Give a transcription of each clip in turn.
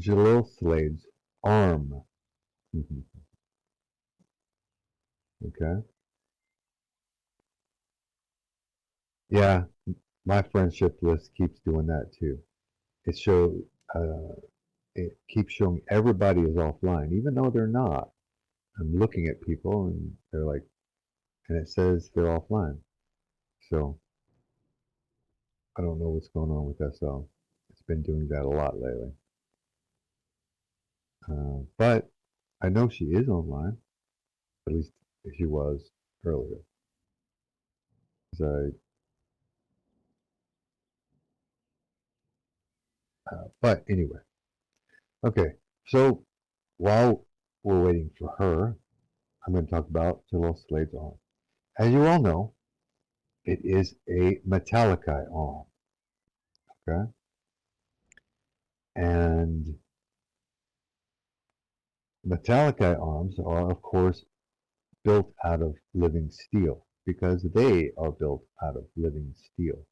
Jalil Slade's arm. Okay. Yeah, my friendship list keeps doing that too. It shows, uh, it keeps showing everybody is offline, even though they're not. I'm looking at people and they're like, and it says they're offline. So I don't know what's going on with SL. It's been doing that a lot lately. But I know she is online. At least she was earlier. 'Cause but anyway, okay. So while we're waiting for her, I'm going to talk about Jalil Slade's arm. As you all know, it is a Metallica arm. Okay, and Metallica arms are, of course, built out of living steel because they are built out of living steel.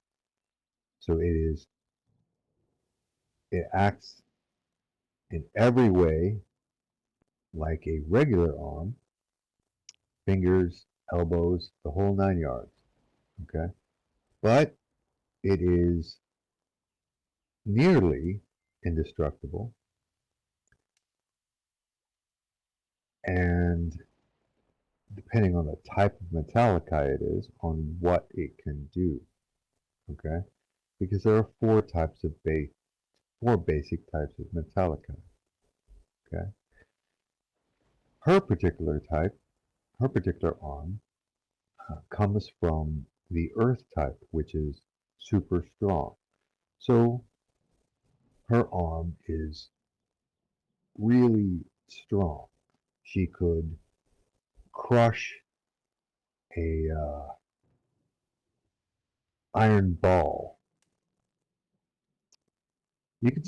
So it acts in every way like a regular arm, fingers, elbows, the whole 9 yards. Okay, but it is nearly indestructible, and depending on the type of Metallica it is, on what it can do. Okay, because there are four basic types of Metallica. Okay, her particular type, her particular arm, comes from the Earth type, which is super strong. So her arm is really strong. She could crush a iron ball. You can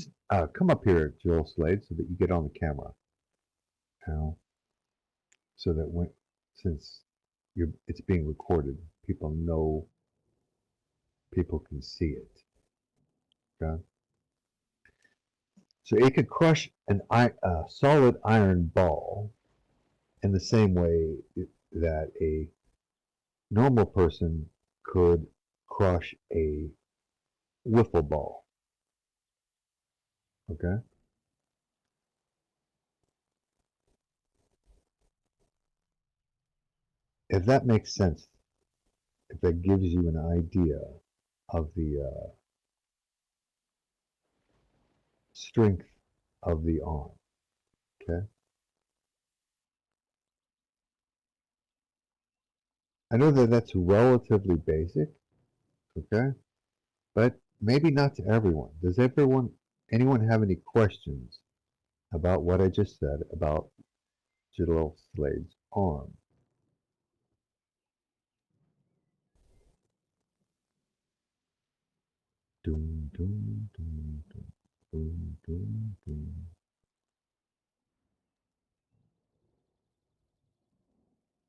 come up here, Jill Slade, so that you get on the camera. You know, so that since it's being recorded, people know, people can see it. Okay, so it could crush a solid iron ball in the same way that a normal person could crush a wiffle ball. Okay, if that makes sense, if that gives you an idea of the strength of the arm. Okay, I know that that's relatively basic. Okay, but maybe not to everyone. Does anyone have any questions about what I just said about Jalil Slade's arm? Doom, doom, doom, doom, doom, doom, doom.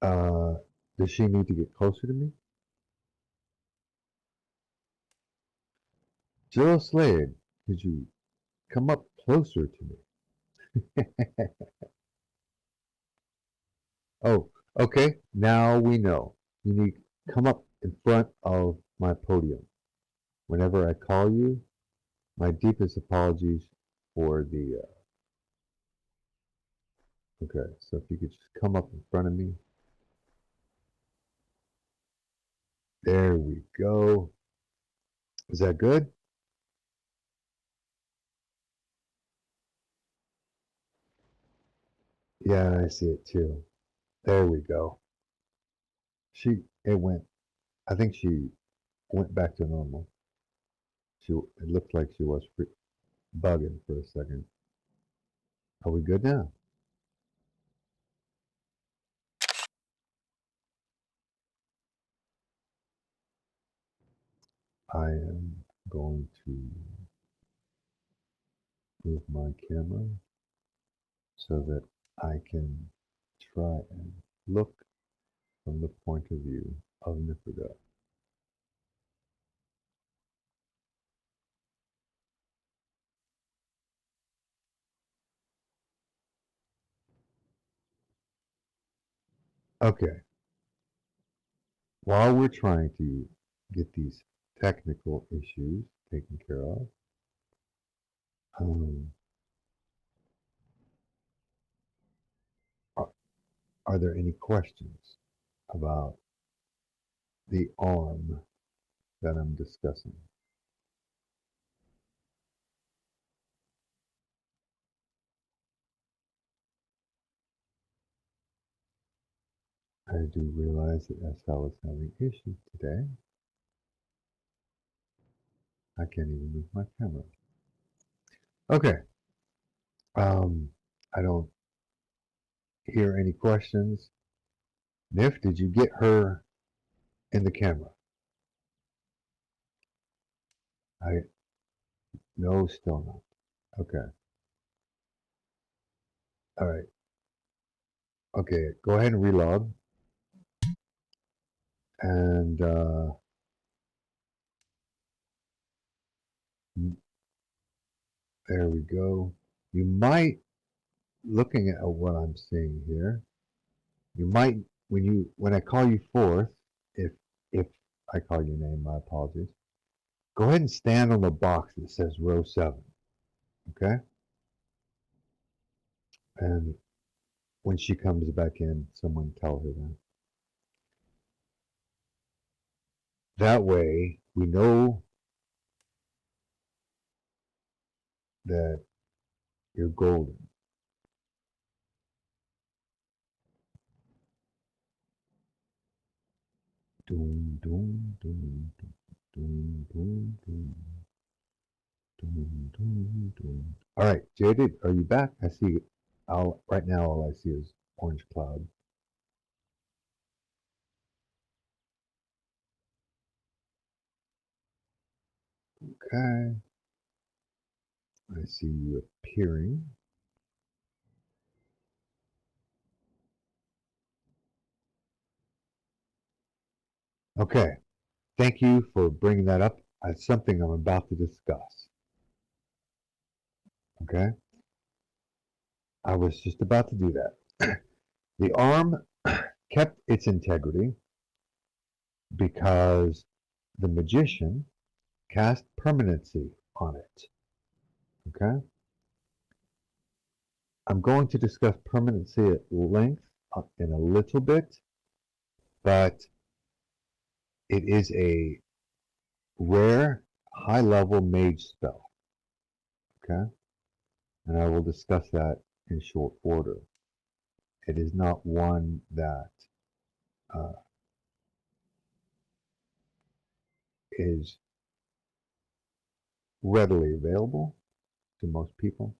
Uh, does she need to get closer to me? Jalil Slade, could you come up closer to me? Oh, okay. Now we know. You need to come up in front of my podium. Whenever I call you, my deepest apologies for the. Okay, so if you could just come up in front of me. There we go. Is that good? Yeah, I see it too. There we go. It went, I think she went back to normal. It looked like she was bugging for a second. Are we good now? I am going to move my camera so that I can try and look from the point of view of Nifida. Okay. While we're trying to get these technical issues taken care of, um, are, are there any questions about the arm that I'm discussing? I do realize that SL is having issues today. I can't even move my camera. Okay. Um, I don't hear any questions. Nif, did you get her in the camera? I no, still not. Okay. All right. Okay. Go ahead and relog. And there we go. You might, looking at what I'm seeing here, you might when I call you forth, if I call your name, my apologies. Go ahead and stand on the box that says row 7. Okay? And when she comes back in, someone tell her that. That way, we know that you're golden. Doom, doom, doom, doom, doom, doom, doom, doom, doom. All right, Jaded, are you back? I see. Right now, all I see is orange cloud. Okay, I see you appearing. Okay, thank you for bringing that up. It's something I'm about to discuss. Okay, I was just about to do that. The arm kept its integrity because the magician cast permanency on it. Okay, I'm going to discuss permanency at length in a little bit, but it is a rare high level mage spell. Okay, and I will discuss that in short order. It is not one that uh, is readily available to most people.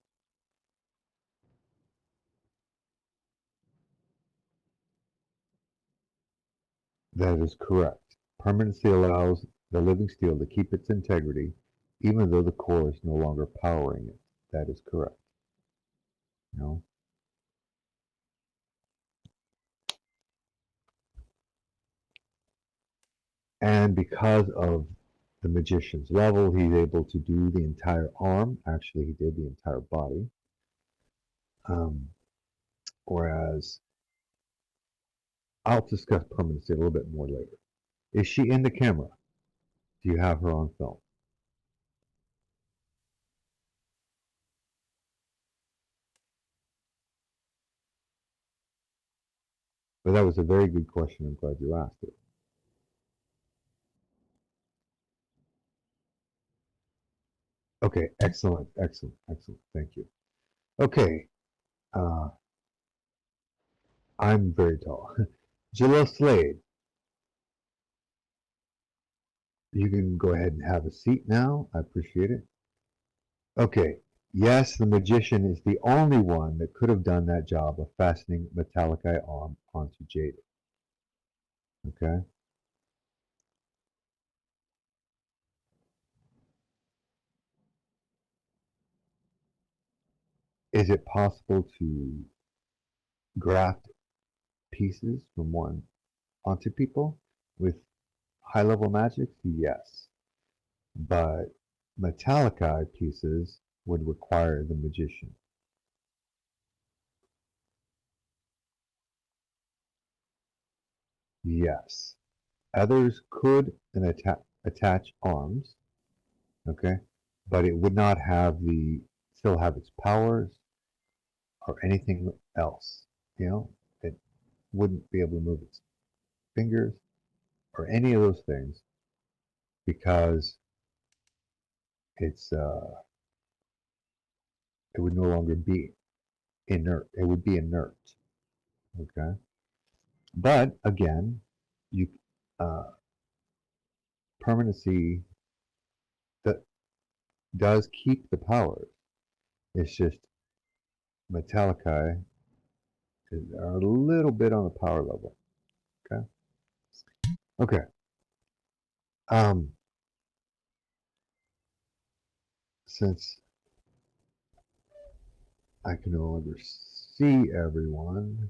That is correct. Permanency allows the living steel to keep its integrity even though the core is no longer powering it. That is correct. You know? And because of the magician's level, he's able to do the entire arm. Actually, he did the entire body. Um, whereas I'll discuss permanency a little bit more later. Is she in the camera? Do you have her on film? But that was a very good question. I'm glad you asked it. Okay, excellent, excellent, excellent. Thank you. Okay, uh, I'm very tall. Jalil Slade, you can go ahead and have a seat now. I appreciate it. Okay, yes, the magician is the only one that could have done that job of fastening metallic eye arm onto Jada. Okay, is it possible to graft pieces from one onto people with high level magic? Yes, but metallic eye pieces would require the magician. Yes. Others could attach arms, okay, but it would not have still have its powers or anything else. You know, it wouldn't be able to move its fingers or any of those things because it would no longer be inert. It would be inert. Okay, but again, you uh, permanency that does keep the powers. It's just Metallica are a little bit on the power level. Okay. Okay. Um, since I can no longer see everyone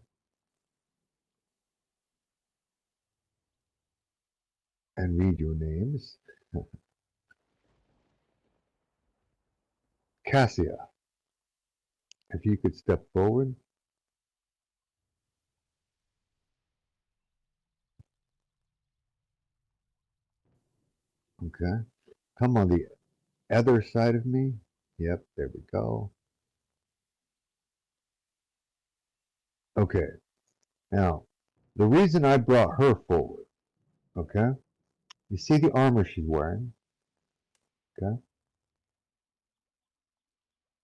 and read your names, Cassia, if you could step forward. Okay. Come on the other side of me. Yep, there we go. Okay. Now, the reason I brought her forward, okay? You see the armor she's wearing, okay?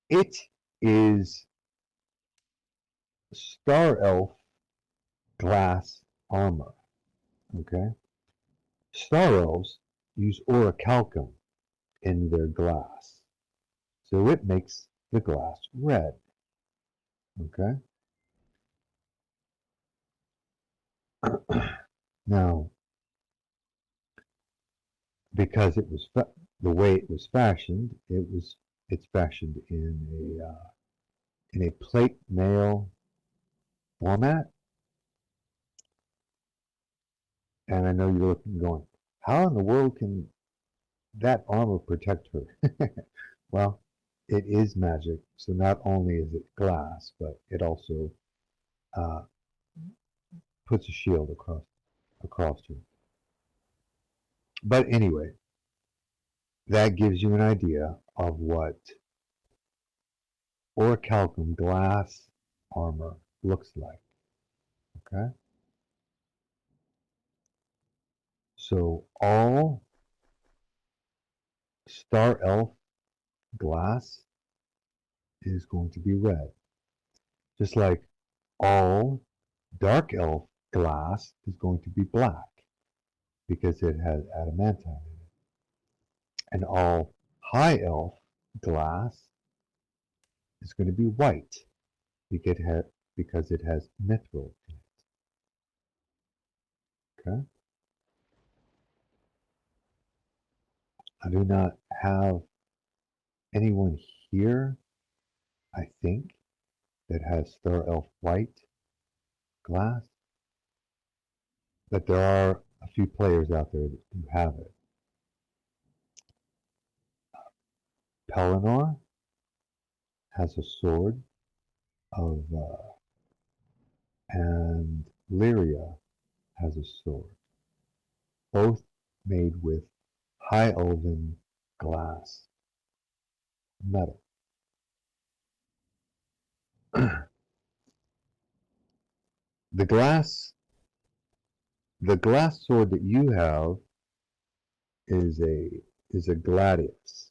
It is Star Elf glass armor, okay? Star Elves use orichalcum in their glass, so it makes the glass red, okay? Now, because the way it was fashioned, it's fashioned in a plate mail format, and I know you're looking going, how in the world can that armor protect her? Well, it is magic, so not only is it glass, but it also uh, puts a shield across her. But anyway, that gives you an idea of what orichalcum glass armor looks like. Okay, so all Star Elf glass is going to be red, just like all Dark Elf glass is going to be black because it has adamantine in it, and all High Elf glass is going to be white because it has mithril in it. Okay, I do not have anyone here, I think, that has Star Elf white glass, but there are a few players out there who have it. Pelennor has a sword of, and Lyria has a sword, both made with high elven glass metal. The glass, the glass sword that you have is a gladius.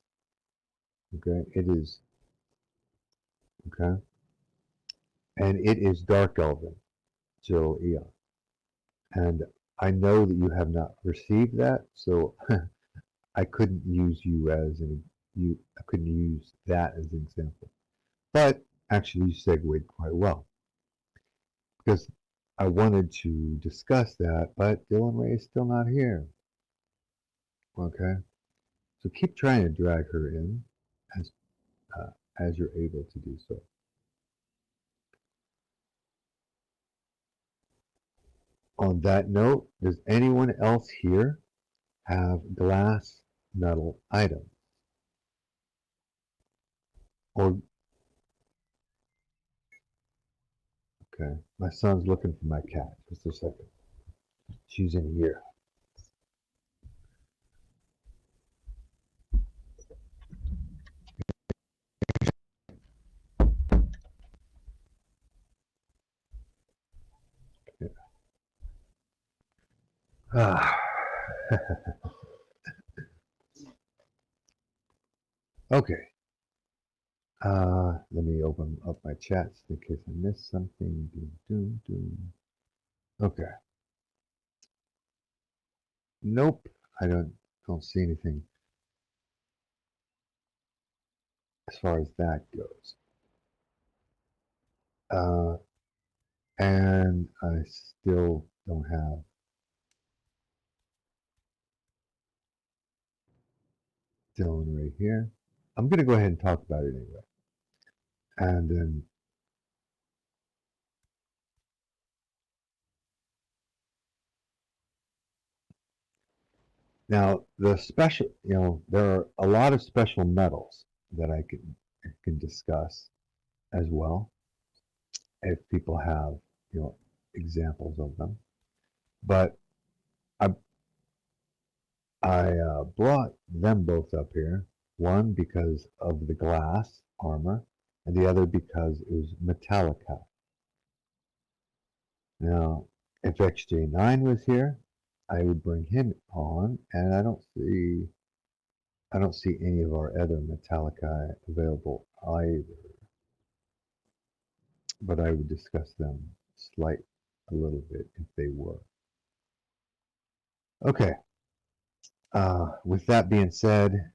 Okay, it is okay, and it is dark elven, so yeah. And I know that you have not received that, so I couldn't use you as an you. I couldn't use that as an example. But actually, you segued quite well because I wanted to discuss that, but Dylan Ray is still not here. Okay, so keep trying to drag her in as uh, as you're able to do so. On that note, does anyone else here have glass metal items? Or okay, my son's looking for my cat. Just a second. She's in here. Yeah. Ah. Okay. Let me open up my chats in case I missed something. Doom, doom, doom. Okay. Nope. I don't see anything as far as that goes. Uh, and I still don't have Dylan right here. I'm going to go ahead and talk about it anyway. And then now the special, there are a lot of special metals that I can discuss as well if people have, examples of them. But I I brought them both up here. One because of the glass armor, and the other because it was Metallica. Now, if XJ9 was here, I would bring him on, and I don't see any of our other Metallica available either. But I would discuss them a little bit if they were. Okay. With that being said,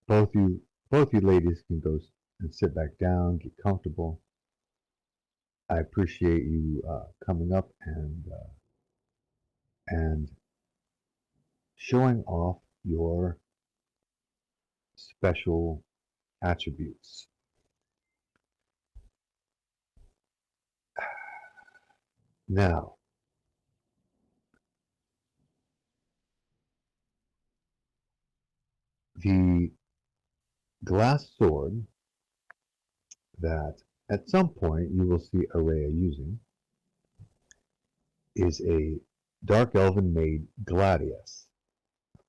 both you ladies can go and sit back down, get comfortable. I appreciate you coming up and showing off your special attributes. Now, the glass sword that at some point you will see Araya using is a dark elven made gladius.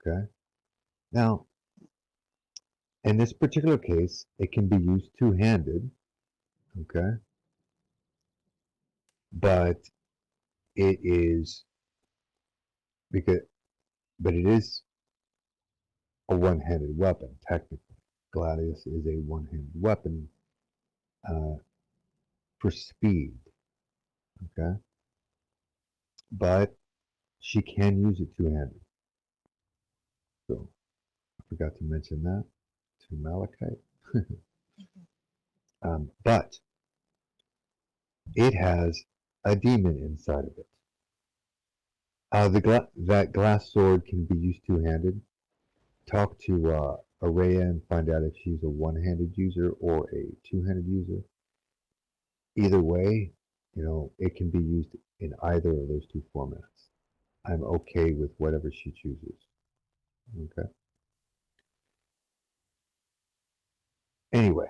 Okay. Now, in this particular case, it can be used two-handed. Okay. But it is because but it is a one-handed weapon technically. Gladius is a one-handed weapon uh, for speed. Okay. But she can use it two-handed. So I forgot to mention that to Malachite. But it has a demon inside of it. That glass sword can be used two-handed. Talk to Araya and find out if she's a one-handed user or a two-handed user. Either way, it can be used in either of those two formats. I'm okay with whatever she chooses. Okay. Anyway,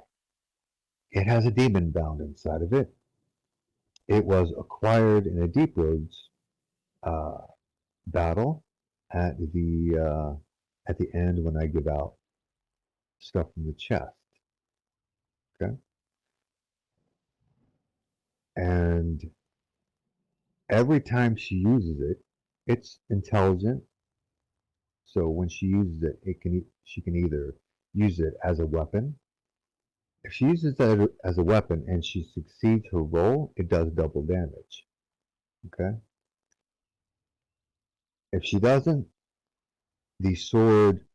it has a demon bound inside of it. It was acquired in a Deep Roads uh, battle at the end when I give out stuff from the chest. Okay, and every time she uses it, it's intelligent. So when she uses it, she can either use it as a weapon. If she uses that as a weapon and she succeeds her roll, it does double damage. Okay. If she doesn't, the sword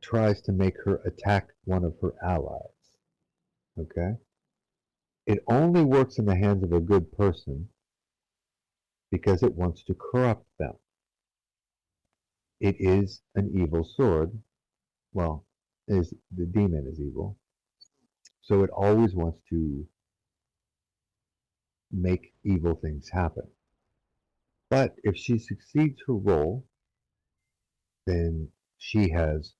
tries to make her attack one of her allies. Okay. It only works in the hands of a good person because it wants to corrupt them. It is an evil sword. Well, is the demon is evil. So it always wants to make evil things happen. But if she succeeds her role, then she has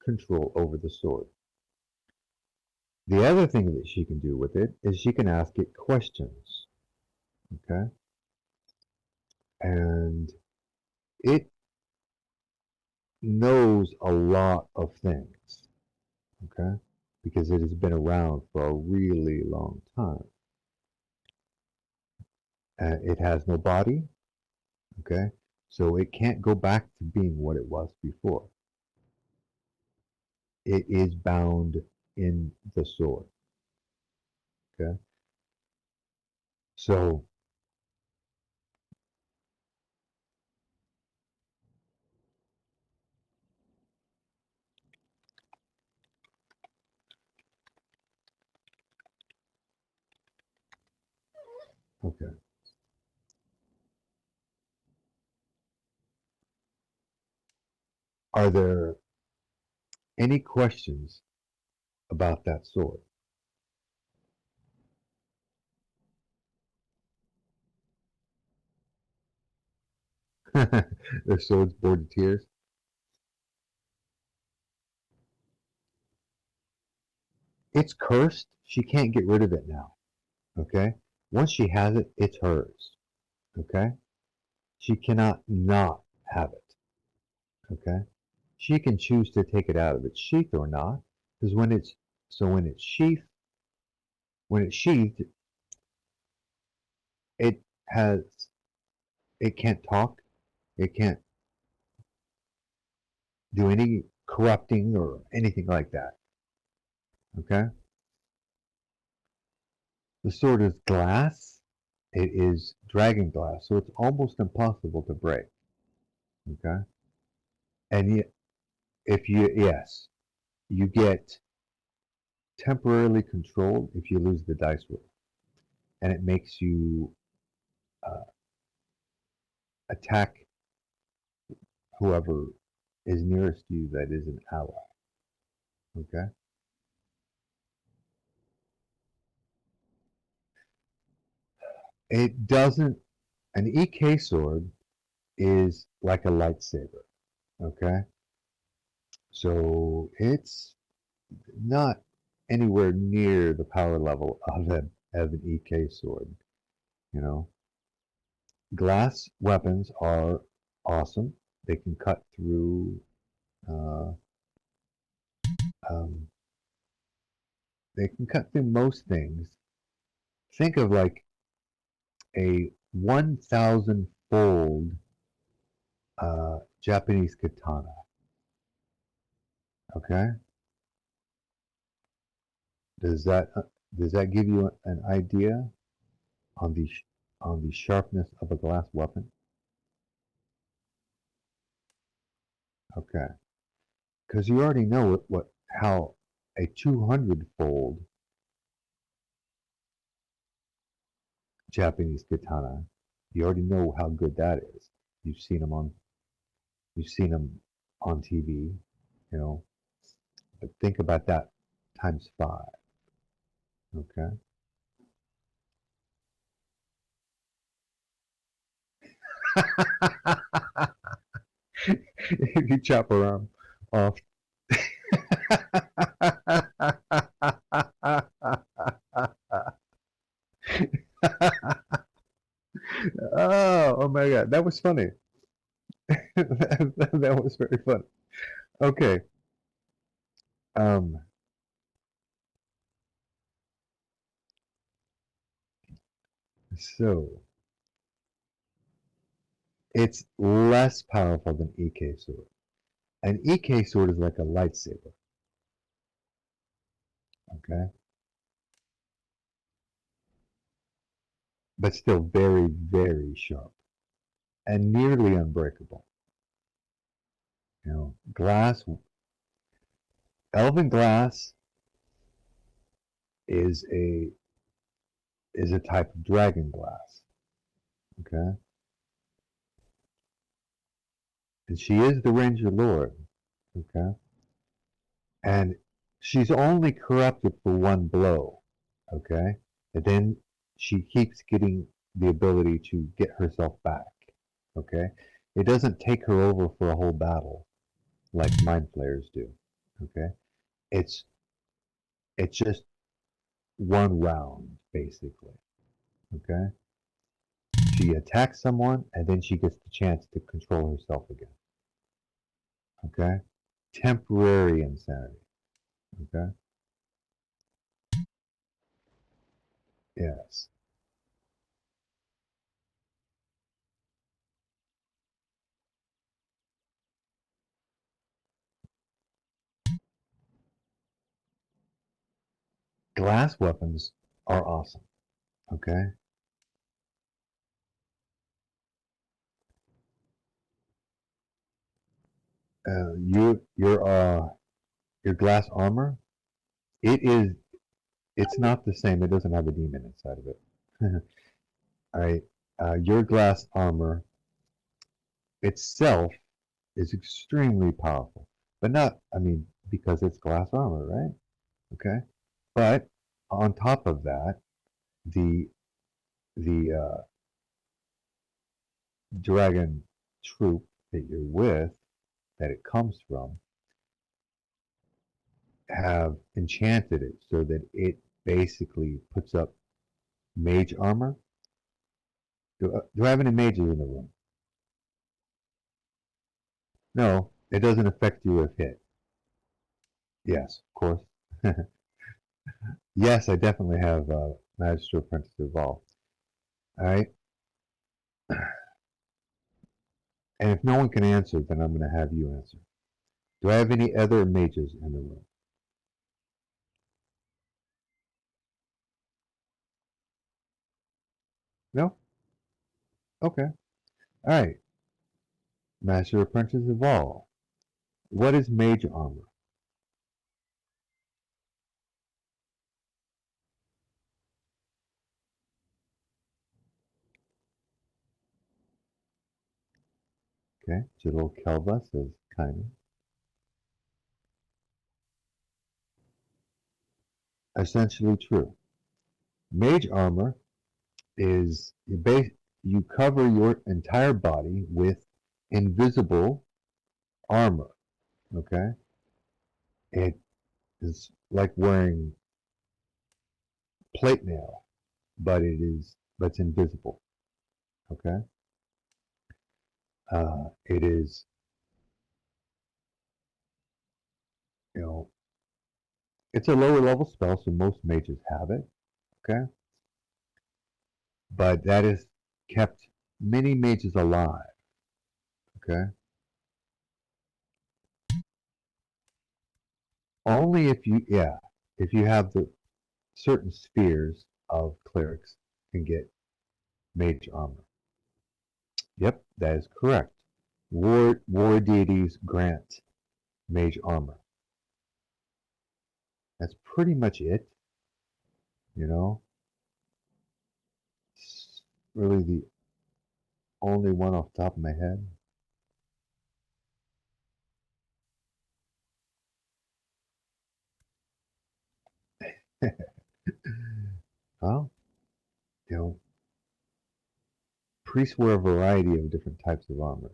control over the sword. The other thing that she can do with it is she can ask it questions. Okay? and it knows a lot of things, okay? Because it has been around for a really long time. It has no body, okay? So it can't go back to being what it was before. It is bound in the sword, okay? So, okay. Are there any questions about that sword? The sword's bored to tears? It's cursed. She can't get rid of it now, okay? Once she has it, it's hers, okay? She cannot not have it, okay? She can choose to take it out of its sheath or not, because when it's sheathed, it has it can't talk, it can't do any corrupting or anything like that. Okay? The sword is glass. It is dragon glass, so it's almost impossible to break. Okay? And yet, if you yes, you get temporarily controlled if you lose the dice roll, and it makes you uh, attack whoever is nearest you that is an ally. Okay? It doesn't. An EK sword is like a lightsaber. Okay? So it's not anywhere near the power level of an EK sword. You know, glass weapons are awesome. They can cut through. Uh, um, they can cut through most things. Think of like a 1,000 fold Japanese katana. Okay, does that does that give you an idea on the sharpness of a glass weapon? Okay, because you already know what how a 200 fold Japanese katana. You already know how good that is. You've seen them on you've seen them on TV, you know. But think about that times five. Okay. If you chop her arm off. Oh my God, that was funny. That was very funny. Okay. Um, so it's less powerful than EK sword. An EK sword is like a lightsaber. Okay, but still very, very sharp and nearly unbreakable. You know, glass, elven glass is a type of dragon glass. Okay, and she is the Ranger Lord. Okay, and she's only corrupted for one blow. Okay, and then she keeps getting the ability to get herself back. Okay, it doesn't take her over for a whole battle like mind flayers do. Okay, it's it's just one round basically. Okay, She attacks someone, and then she gets the chance to control herself again. Okay? Temporary insanity. Okay? Yes. Glass weapons are awesome. Okay? Your glass armor, it is it's not the same. It doesn't have a demon inside of it. All right. Your glass armor itself is extremely powerful, but not, I mean, because it's glass armor, right? Okay. But on top of that, the the dragon troop that you're with, that it comes from, have enchanted it so that it basically puts up mage armor. Do I have any mages in the room? No, it doesn't affect you if hit. Yes, of course. Yes, I definitely have Magister Apprentice Evolved. All right. And if no one can answer, then I'm going to have you answer. Do I have any other mages in the room? No? Okay. All right. Master Apprentice Evolved. What is mage armor? Okay. Jittle Kelva says kind of. Essentially true. Mage armor is you cover your entire body with invisible armor. Okay. It is like wearing plate mail, but it's invisible. Okay. It is, you know, it's a lower level spell, so most mages have it. Okay. But that has kept many mages alive. Okay. Only if you have the certain spheres of clerics can get mage armor. Yep, that is correct. War deities grant mage armor. That's pretty much it. You know, it's really the only one off the top of my head. Well, you know, priests wear a variety of different types of armor,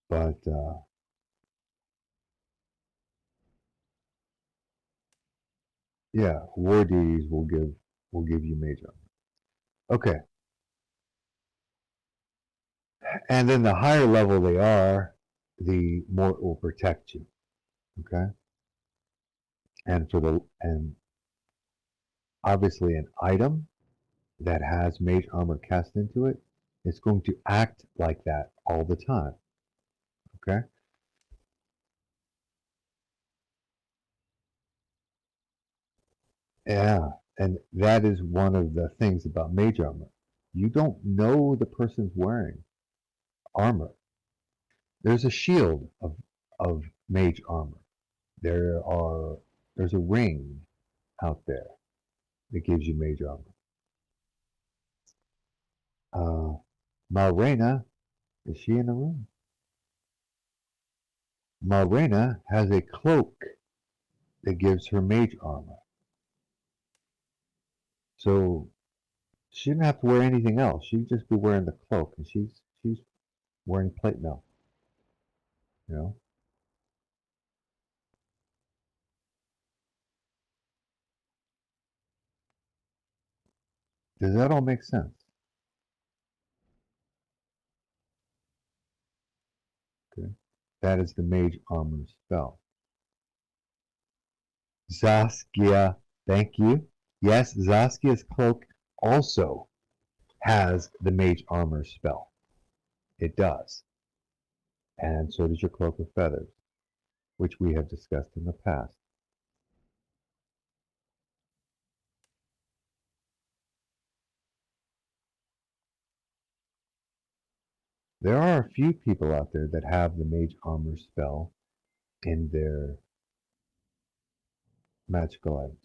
but yeah, war deities will give you mage armor. Okay, and then the higher level they are, the more it will protect you. Okay, and obviously an item that has mage armor cast into it, it's going to act like that all the time. Okay? Yeah. And that is one of the things about mage armor. You don't know the person's wearing armor. There's a shield of mage armor. There's a ring out there that gives you mage armor. Malrena, is she in the room? Malrena has a cloak that gives her mage armor. So she didn't have to wear anything else. She'd just be wearing the cloak, and she's wearing plate mail. You know. Does that all make sense? Okay. That is the Mage Armor spell. Zaskia, thank you. Yes, Zaskia's cloak also has the Mage Armor spell. It does. And so does your Cloak of Feathers, which we have discussed in the past. There are a few people out there that have the Mage Armor spell in their magical items.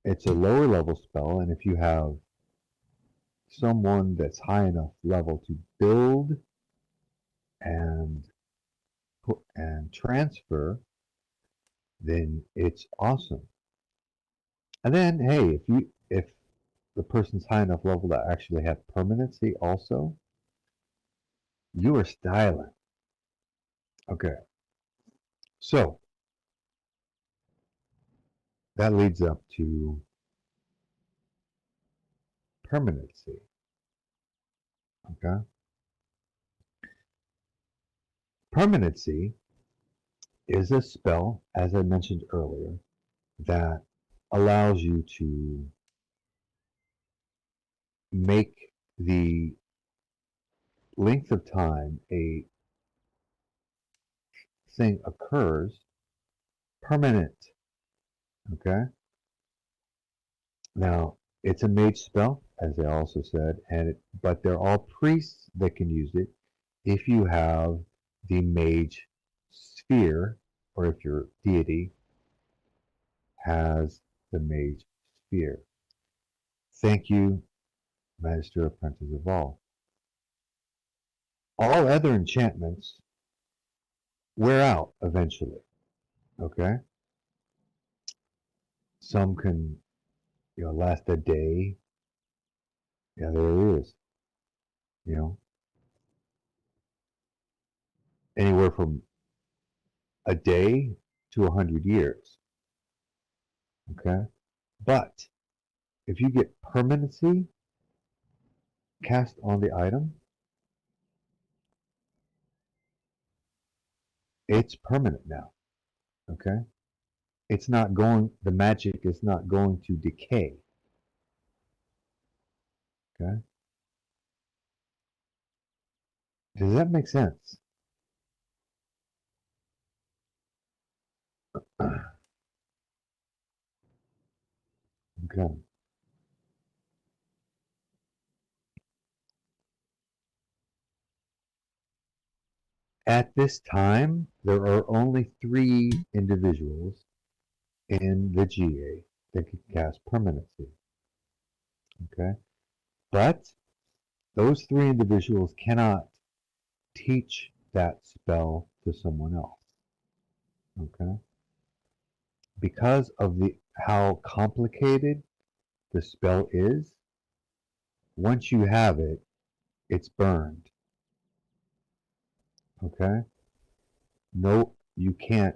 It's a lower level spell, and if you have someone that's high enough level to build and transfer, then it's awesome. And then, hey, if the person's high enough level to actually have permanency also, you are styling. Okay, so that leads up to permanency. Okay, permanency is a spell, as I mentioned earlier, that allows you to make the length of time a thing occurs permanent. Okay, now it's a mage spell, as I also said, but they're all priests that can use it if you have the mage sphere, or if your deity has the mage sphere. Thank you, Master Apprentice of All. All other enchantments wear out eventually. Okay, some can last a day. Yeah, there it is. You know, anywhere from a day to 100 years. Okay, but if you get permanency cast on the item, it's permanent now. Okay, it's not going. The magic is not going to decay. Okay, does that make sense? Okay. At this time, there are only 3 individuals in the GA that can cast permanency. Okay, but those 3 individuals cannot teach that spell to someone else. Okay, because of the how complicated the spell is. Once you have it, it's burned. Okay, no, you can't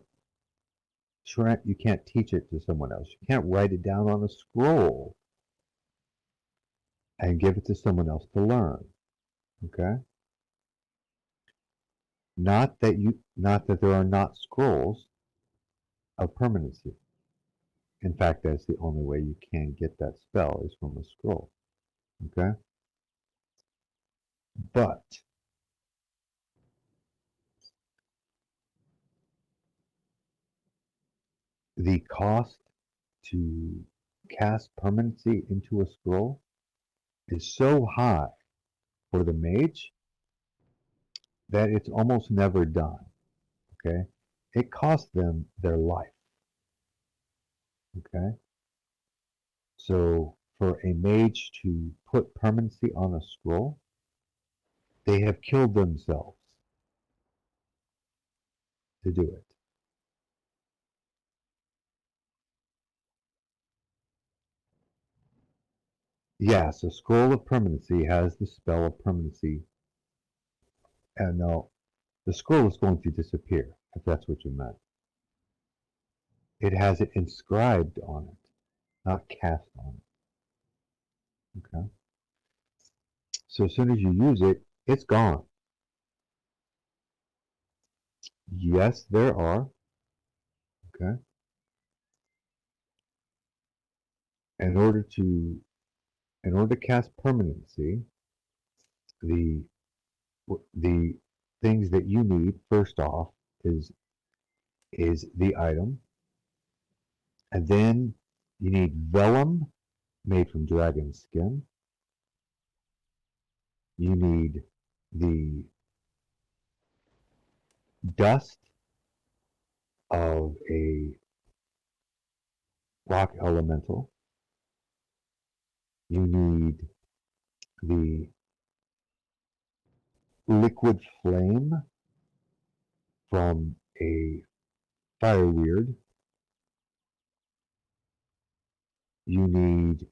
teach it to someone else. You can't write it down on a scroll and give it to someone else to learn. Okay, not that there are not scrolls of permanency. In fact, that's the only way you can get that spell is from a scroll. Okay, but the cost to cast permanency into a scroll is so high for the mage that it's almost never done. Okay, it costs them their life. Okay, so for a mage to put permanency on a scroll, they have killed themselves to do it. Yes, a scroll of permanency has the spell of permanency, and no, the scroll is going to disappear if that's what you meant. It has it inscribed on it, not cast on it. Okay. So as soon as you use it, it's gone. Yes, there are. Okay. In order to cast permanency, the the things that you need first off is the item, and then you need vellum made from dragon skin. You need the dust of a rock elemental. You need the liquid flame from a fire weird. You need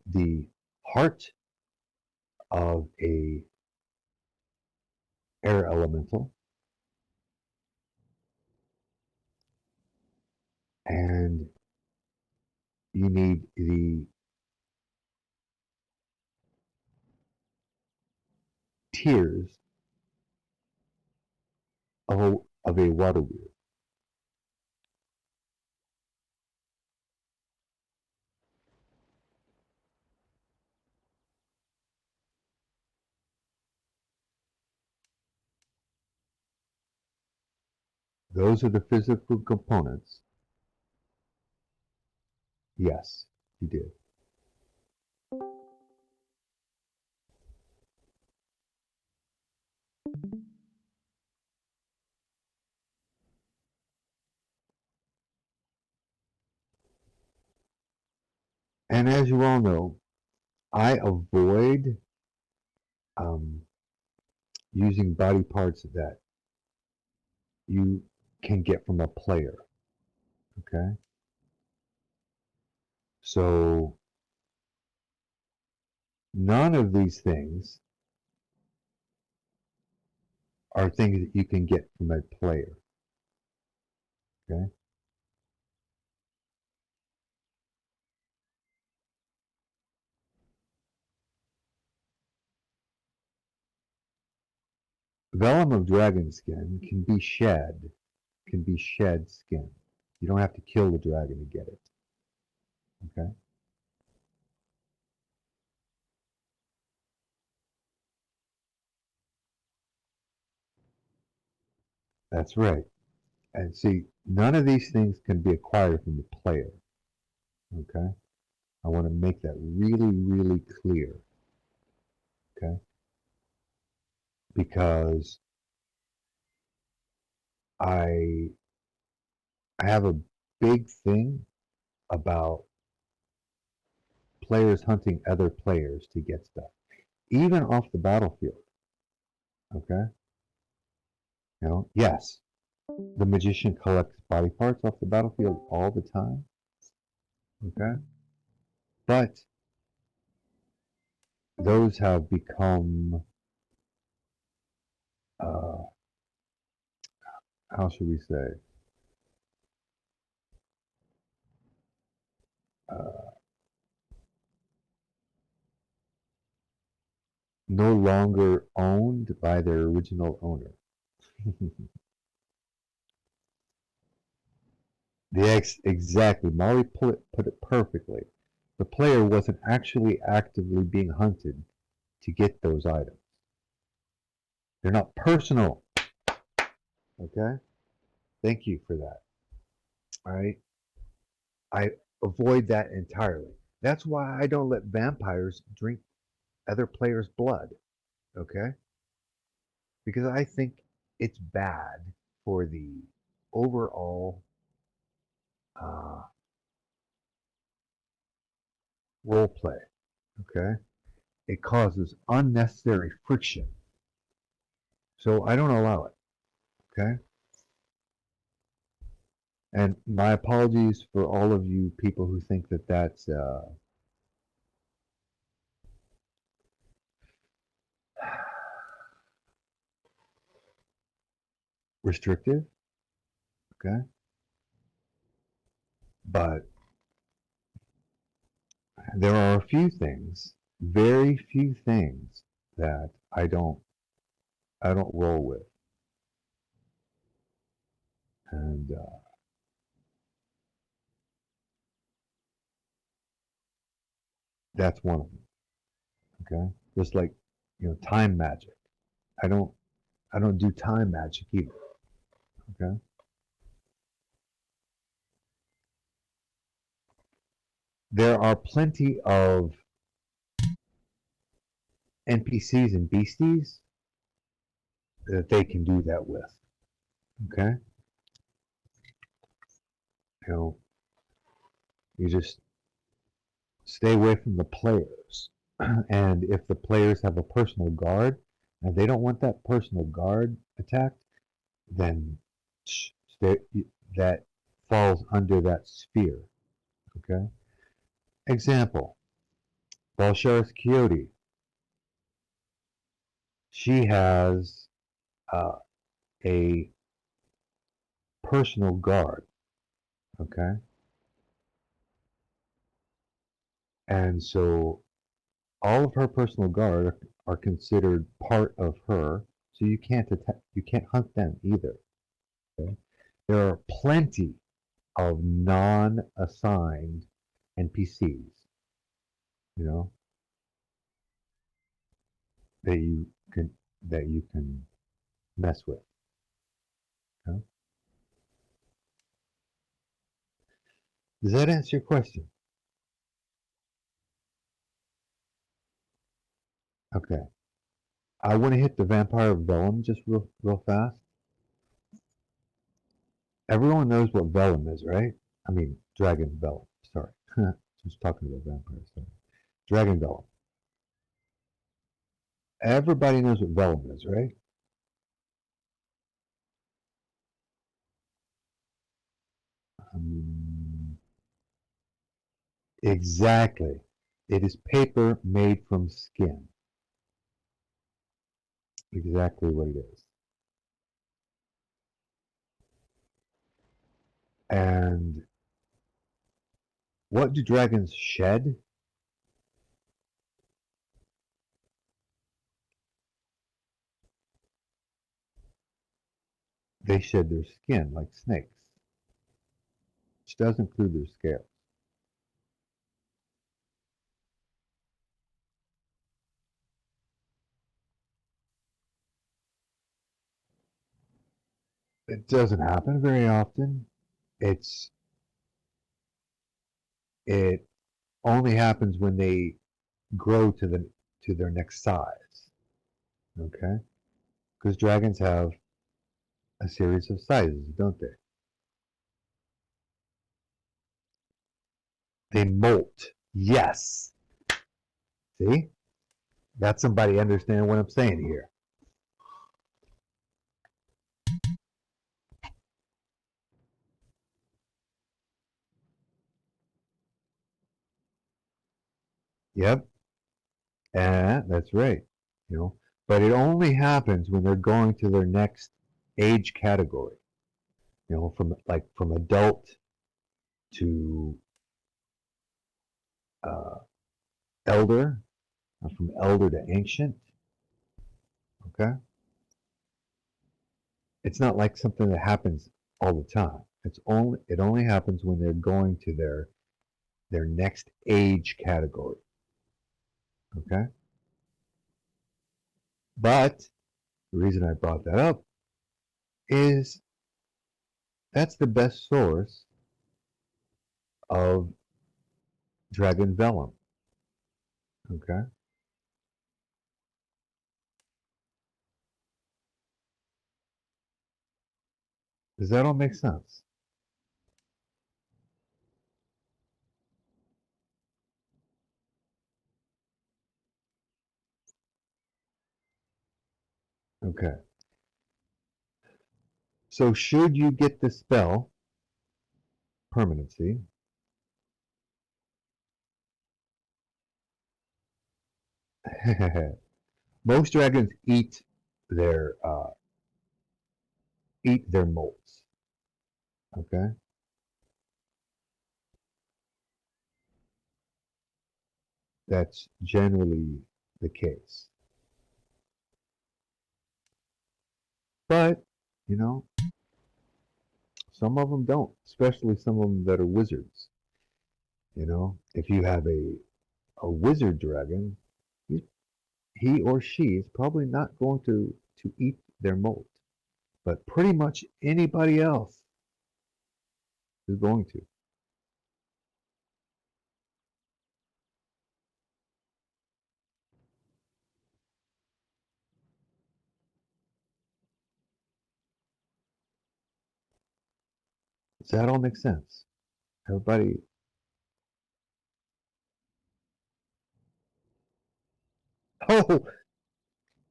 the heart of a air elemental, and you need the tears of a water weird. Those are the physical components. Yes, you did. And as you all know, I avoid um, using body parts that you can get from a player. Okay, so none of these things are things that you can get from a player. Okay, vellum of dragon skin can be shed skin. You don't have to kill the dragon to get it. Okay, that's right. And see, none of these things can be acquired from the player. Okay, I want to make that really, really clear. Okay, because I have a big thing about players hunting other players to get stuff, even off the battlefield. Okay, yes, the magician collects body parts off the battlefield all the time. Okay, but those have become, uh, how should we say, uh, no longer owned by their original owner. Exactly. Molly put it perfectly. The player wasn't actually actively being hunted to get those items. They're not personal. Okay? Thank you for that. All right? I avoid that entirely. That's why I don't let vampires drink other players' blood. Okay? Because I think it's bad for the overall uh, role play. Okay? It causes unnecessary friction. So I don't allow it. Okay? And my apologies for all of you people who think that that's restrictive, okay? But there are a few things, very few things that I don't roll with, and that's one of them. Okay, just like time magic. I don't do time magic either. Okay, there are plenty of NPCs and beasties that they can do that with. Okay, you just stay away from the players. And if the players have a personal guard and they don't want that personal guard attacked, then stay, that falls under that sphere. Okay. Example: Balsharis Coyote. She has a personal guard. Okay. And so all of her personal guard are considered part of her. So you can't attack, you can't hunt them either. Okay? There are plenty of non-assigned NPCs, you know, that you can mess with. You know? Does that answer your question? Okay. I want to hit the vampire vellum just real fast. Everyone knows what vellum is, right? I mean, dragon vellum. Sorry, just talking about vampires. Sorry. Dragon vellum. Everybody knows what vellum is, right? Exactly. It is paper made from skin. Exactly what it is. And what do dragons shed? They shed their skin like snakes, which does include their scales. It doesn't happen very often. It's it only happens when they grow to their next size. Okay? Because dragons have a series of sizes, don't they? They molt. Yes. See? That's somebody understanding what I'm saying here. Yep. And that's right. You know, but it only happens when they're going to their next age category. From adult to uh, elder, or from elder to ancient. Okay, it's not like something that happens all the time. It only happens when they're going to their next age category. Okay, but the reason I brought that up is that's the best source of dragon vellum. Okay, does that all make sense? Okay. So should you get the spell permanency, most dragons eat their eat their molts. Okay? That's generally the case. But, you know, some of them don't, especially some of them that are wizards. You know, if you have a wizard dragon, he or she is probably not going to eat their molt, but pretty much anybody else is going to. Does that all make sense? Everybody, oh,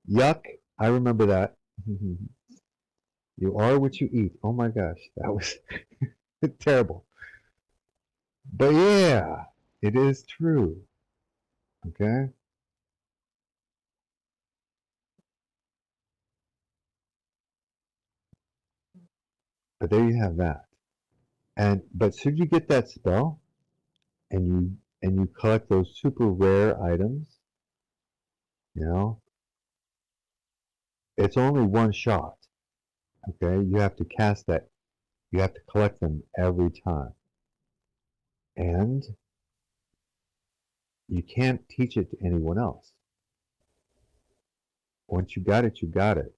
yuck. I remember that. You are what you eat. Oh my gosh, that was terrible. But yeah, it is true. Okay? But there you have that. And but should you get that spell and you collect those super rare items, you know, it's only one shot. Okay? You have to cast that. You have to collect them every time. And you can't teach it to anyone else. Once you got it, you got it.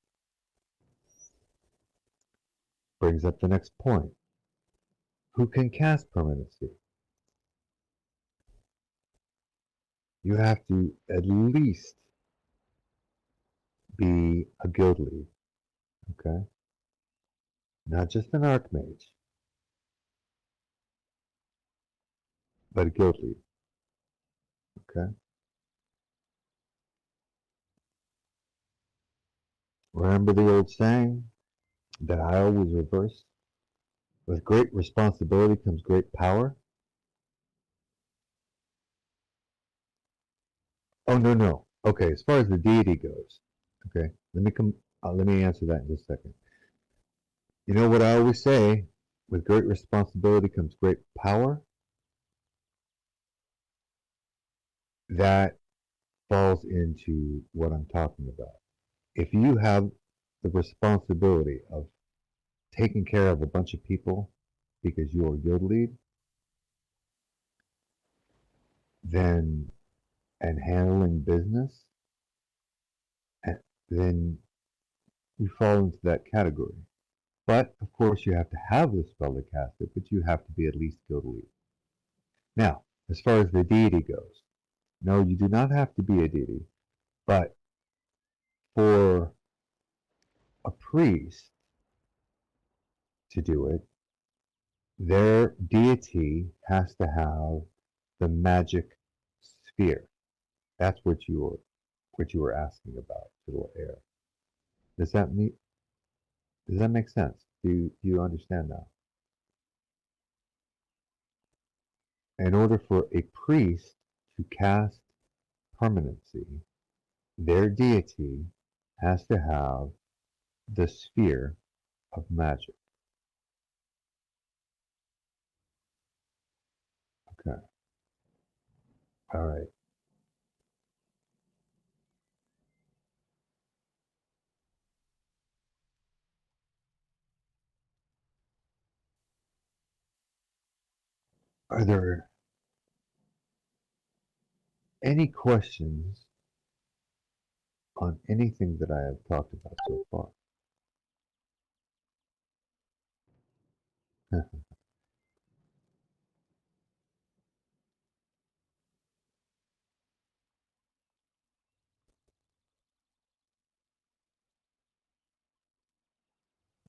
Brings up the next point. Who can cast permanency? You have to at least be a guild lead, okay? Not just an archmage, but a guild lead, okay? Remember the old saying that I always reverse? With great responsibility comes great power. Oh no no. Okay, as far as the deity goes, okay. Let me answer that in just a second. You know what I always say? With great responsibility comes great power. That falls into what I'm talking about. If you have the responsibility of taking care of a bunch of people because you're a guild lead, then and handling business, then you fall into that category. But of course, you have to have the spell to cast it, but you have to be at least guild lead. Now, as far as the deity goes, no, you do not have to be a deity, but for a priest to do it, their deity has to have the magic sphere. That's what you were asking about, little air. Does that mean does that make sense? Do you understand now? In order for a priest to cast permanency, their deity has to have the sphere of magic. Okay. All right. Are there any questions on anything that I have talked about so far?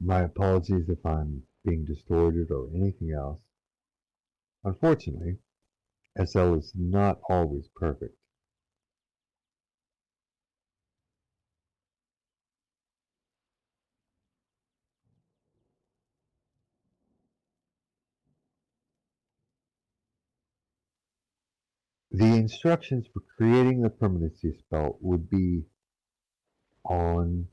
My apologies if I'm being distorted or anything else. Unfortunately, SL is not always perfect. The instructions for creating the permanency spell would be on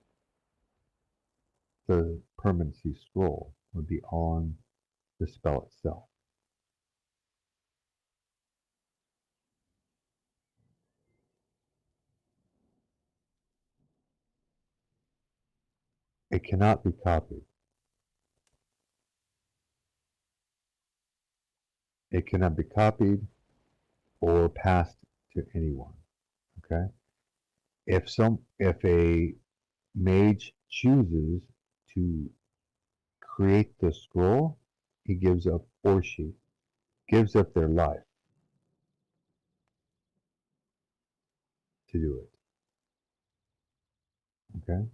the permanency scroll would be on the spell itself. It cannot be copied. It cannot be copied or passed to anyone. Okay? If a mage chooses to create the scroll, he gives up, or she gives up their life to do it. Okay?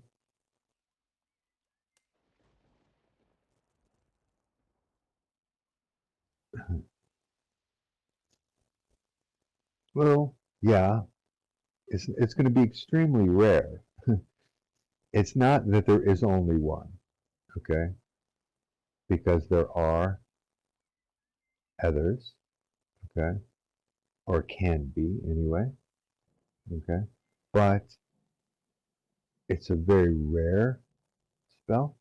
Well, yeah, it's going to be extremely rare. It's not that there is only one, okay? Because there are others, okay? Or can be anyway, okay? But it's a very rare spell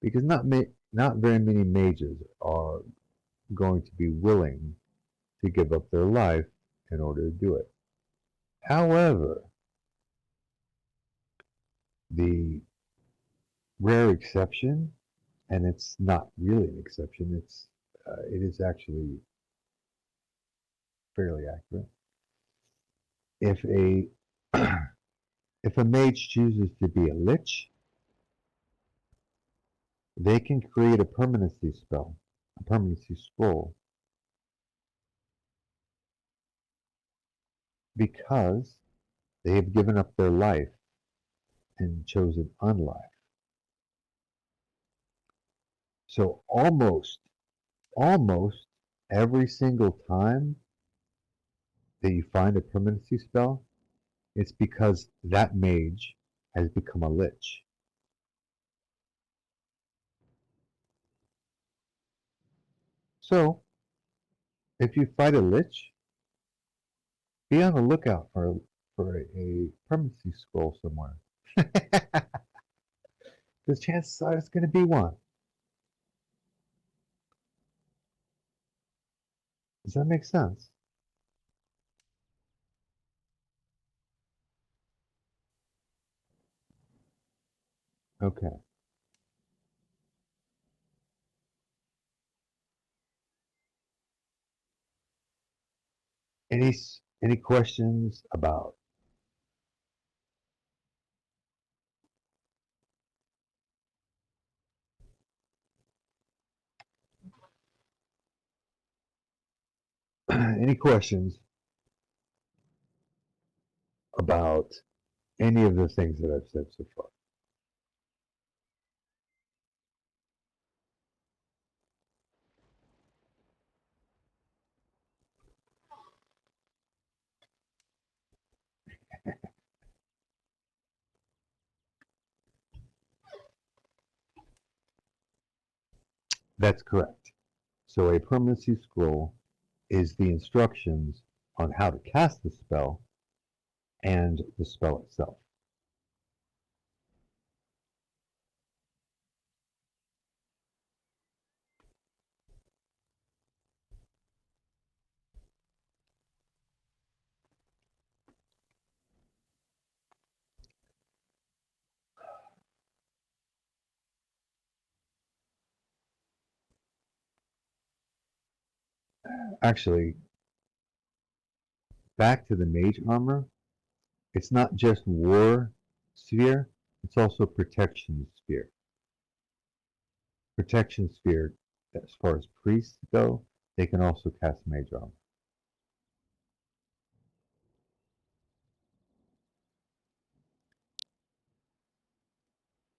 because not very many mages are going to be willing to give up their life in order to do it. However, the rare exception, and it's not really an exception, it is actually fairly accurate. If a if a mage chooses to be a lich, they can create a permanency spell, a permanency scroll, because they have given up their life and chosen unlife. So almost every single time that you find a permanency spell, it's because that mage has become a lich. So if you fight a lich, be on the lookout for a permanency scroll somewhere. Because chances are it's going to be one. Does that make sense? Okay. Any any questions about any questions about any of the things that I've said so far? That's correct. So a permanency scroll is the instructions on how to cast the spell and the spell itself. Actually, back to the mage armor, it's not just war sphere, it's also protection sphere. Protection sphere, as far as priests go, they can also cast mage armor.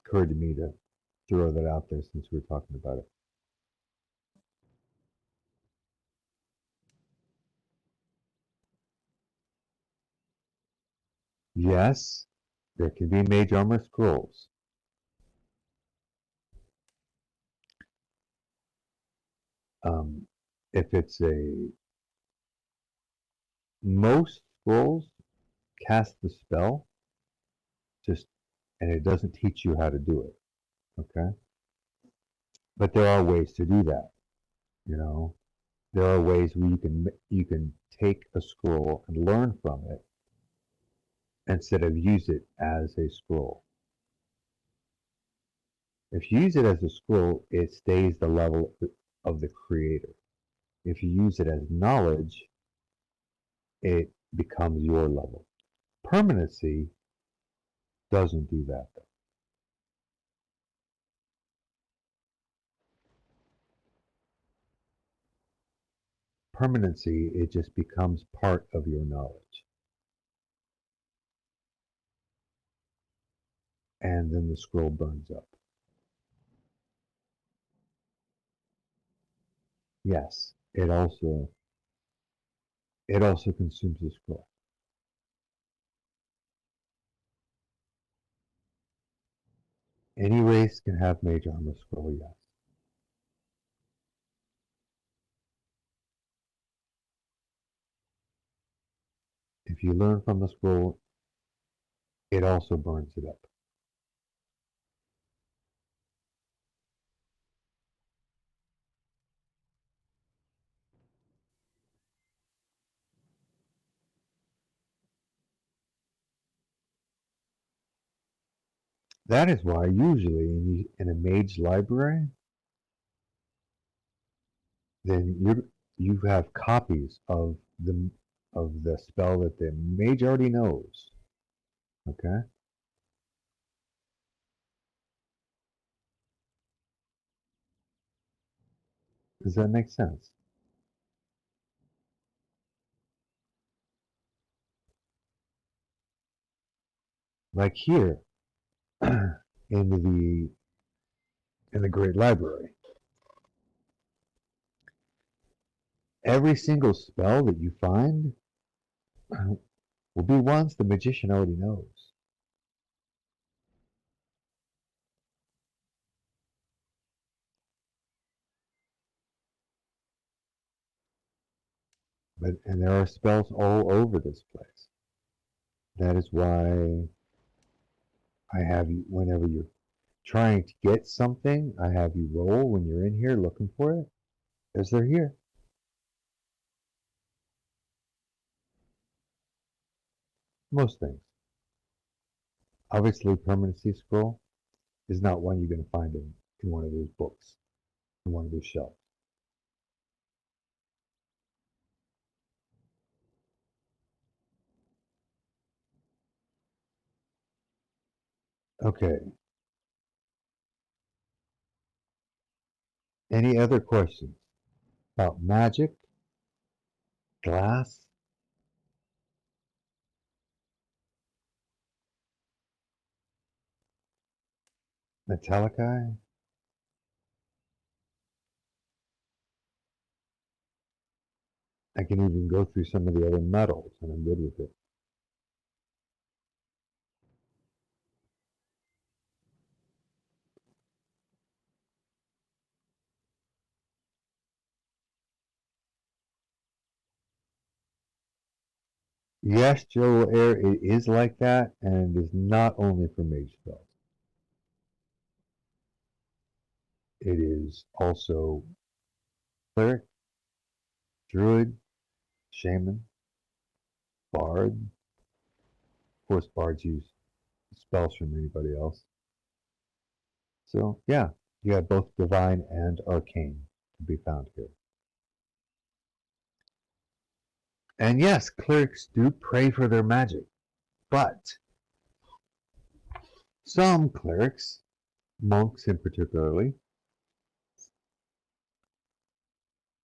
Occurred to me to throw that out there since we were talking about it. Yes, there can be mage armor scrolls. Um, if it's a most scrolls cast the spell just and it doesn't teach you how to do it. Okay, but there are ways to do that. You know, there are ways where you can take a scroll and learn from it instead of use it as a scroll. If you use it as a scroll, it stays the level of the creator. If you use it as knowledge, it becomes your level. Permanency doesn't do that though. Permanency, it just becomes part of your knowledge. And then the scroll burns up. Yes, it also consumes the scroll. Any race can have mage armor scroll, yes. If you learn from the scroll, it also burns it up. That is why usually in a mage library, then you have copies of the spell that the mage already knows. Okay? Does that make sense? Like here in the Great Library, every single spell that you find will be ones the magician already knows. And there are spells all over this place. That is why I have you whenever you're trying to get something, I have you roll when you're in here looking for it, as they're here. Most things. Obviously, permanency scroll is not one you're going to find in one of those books, in one of those shelves. Okay. Any other questions about magic, glass, metallic eye? I can even go through some of the other metals, and I'm good with it. Yes, Joe Air, it is like that, and it is not only for mage spells. It is also cleric, druid, shaman, bard. Of course, bards use spells from anybody else. So, yeah, you have both divine and arcane to be found here. And yes, clerics do pray for their magic, but some clerics, monks in particularly,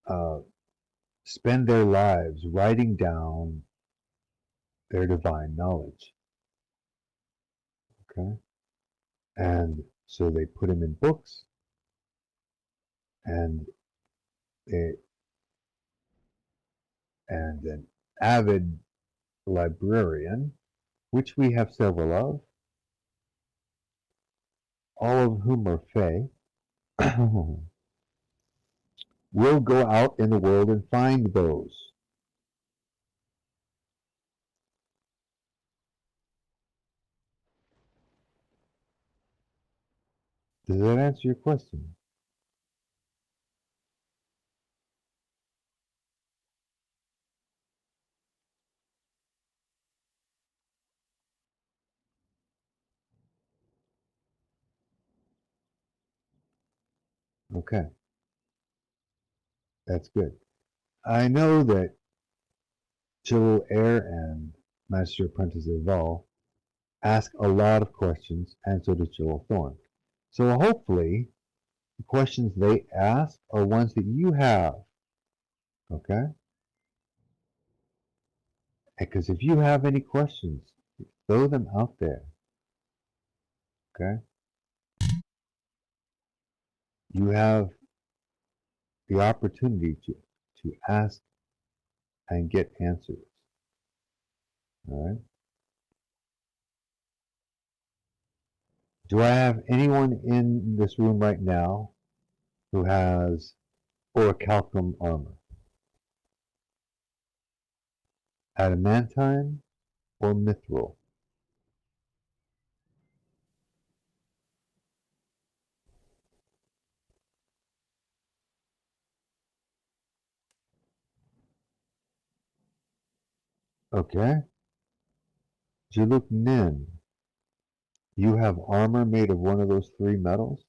uh, spend their lives writing down their divine knowledge. Okay, and so they put them in books, and they, and an avid librarian, which we have several of, all of whom are Fae, will go out in the world and find those. Does that answer your question? Okay, that's good. I know that Joel Air and Master Apprentice Eval ask a lot of questions, and so does Joel Thorne. So hopefully, the questions they ask are ones that you have. Okay? Because if you have any questions, throw them out there. Okay? You have the opportunity to ask and get answers. All right? Do I have anyone in this room right now who has orichalcum armor? Adamantine or mithril? Okay. Juluk Nin, you have armor made of one of those three metals?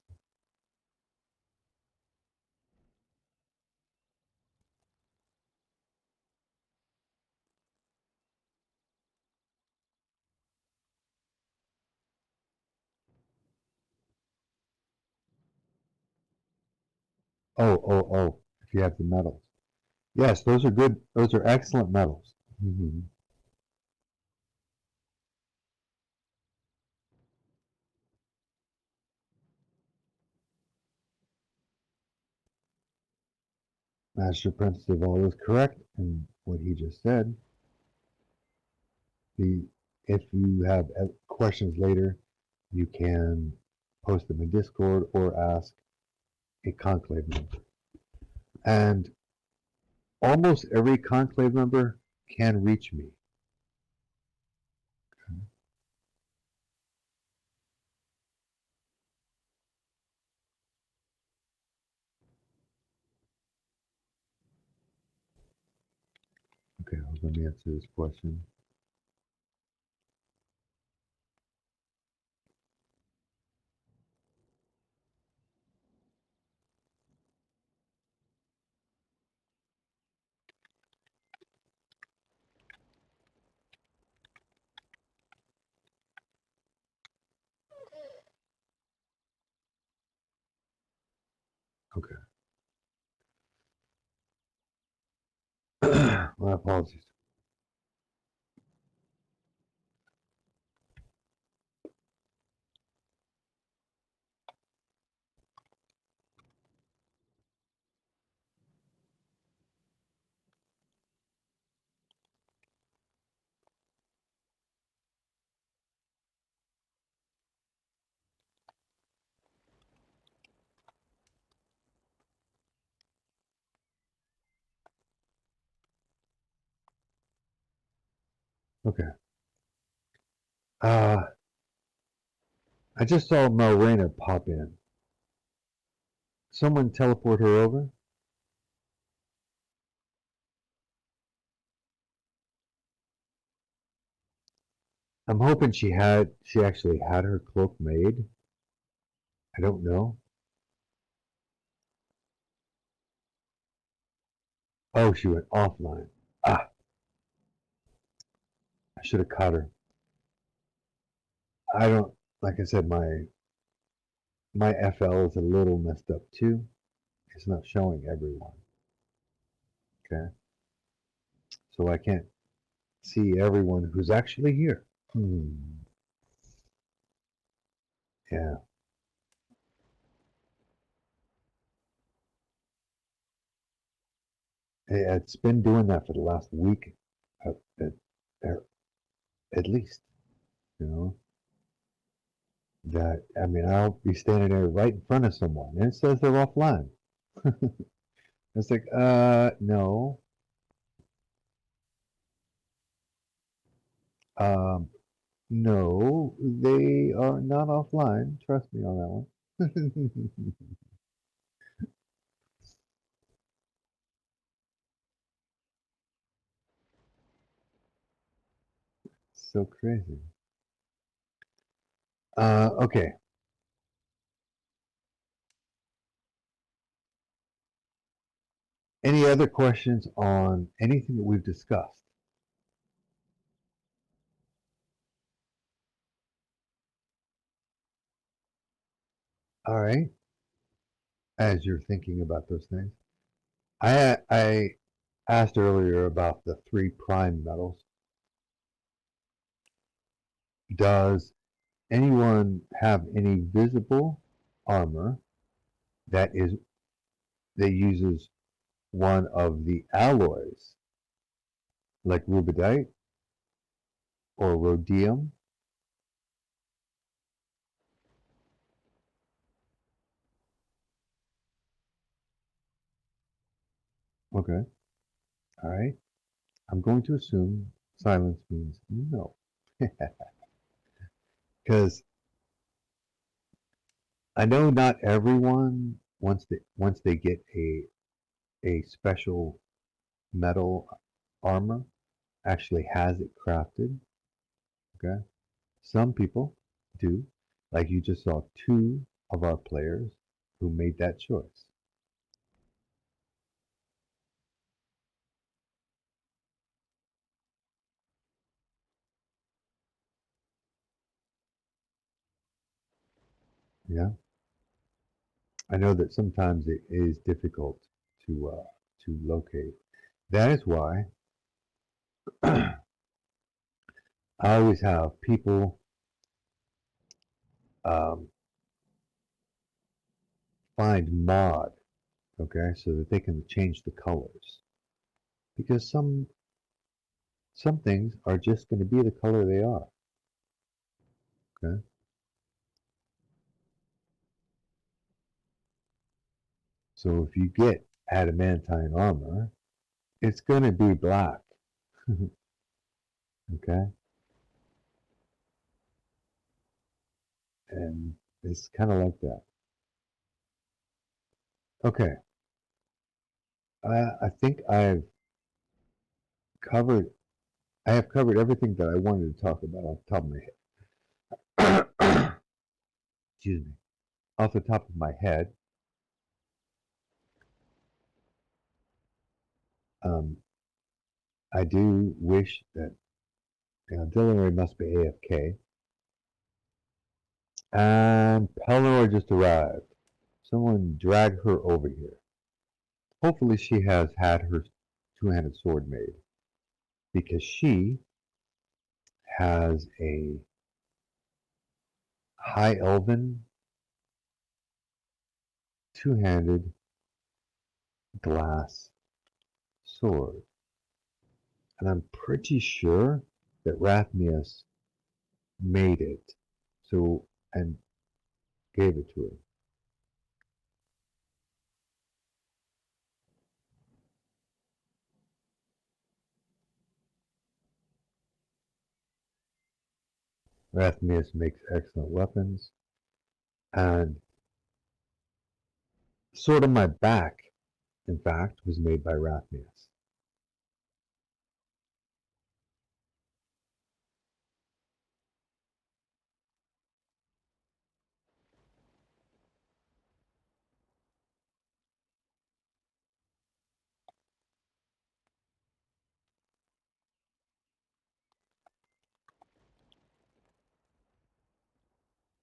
Oh. If you have the metals. Yes, those are good. Those are excellent metals. Mhm. Master Prince Deval is correct in what he just said. The If you have questions later, you can post them in Discord or ask a conclave member. And almost every conclave member can reach me. Okay, let me answer this question. Okay. My apologies. Okay. Uh, I just saw Melrena pop in. Someone teleport her over? I'm hoping she actually had her cloak made. I don't know. Oh, she went offline. Ah, I should have caught her. I don't, like I said, my FL is a little messed up too. It's not showing everyone. Okay. So I can't see everyone who's actually here. Yeah. It's been doing that for the last week, at, at, at least, you know. That, I mean, I'll be standing there right in front of someone and it says they're offline. It's like, no. Um, no, they are not offline. Trust me on that one. So crazy. Okay. Any other questions on anything that we've discussed? All right. As you're thinking about those things, I asked earlier about the three prime metals. Does anyone have any visible armor that uses one of the alloys, like rubidite or rhodium? Okay, all right. I'm going to assume silence means no, because I know not everyone once they get a special metal armor actually has it crafted. Okay, some people do, like you just saw two of our players who made that choice. Yeah, I know that sometimes it is difficult to locate. That is why I always have people um, find mod, okay, so that they can change the colors because some things are just going to be the color they are. Okay, so if you get adamantine armor, it's going to be black. Okay, and it's kind of like that. Okay, I think covered. I have covered everything that I wanted to talk about off the top of my head. Excuse me. Off the top of my head, um, I do wish that Dylan must be AFK, and Pelennor just arrived. Someone drag her over here. Hopefully, she has had her two-handed sword made because she has a high elven two-handed glass sword, and I'm pretty sure that Rathmius made it, so and gave it to her. Rathmius makes excellent weapons, and sword on my back, in fact, was made by Rathmius.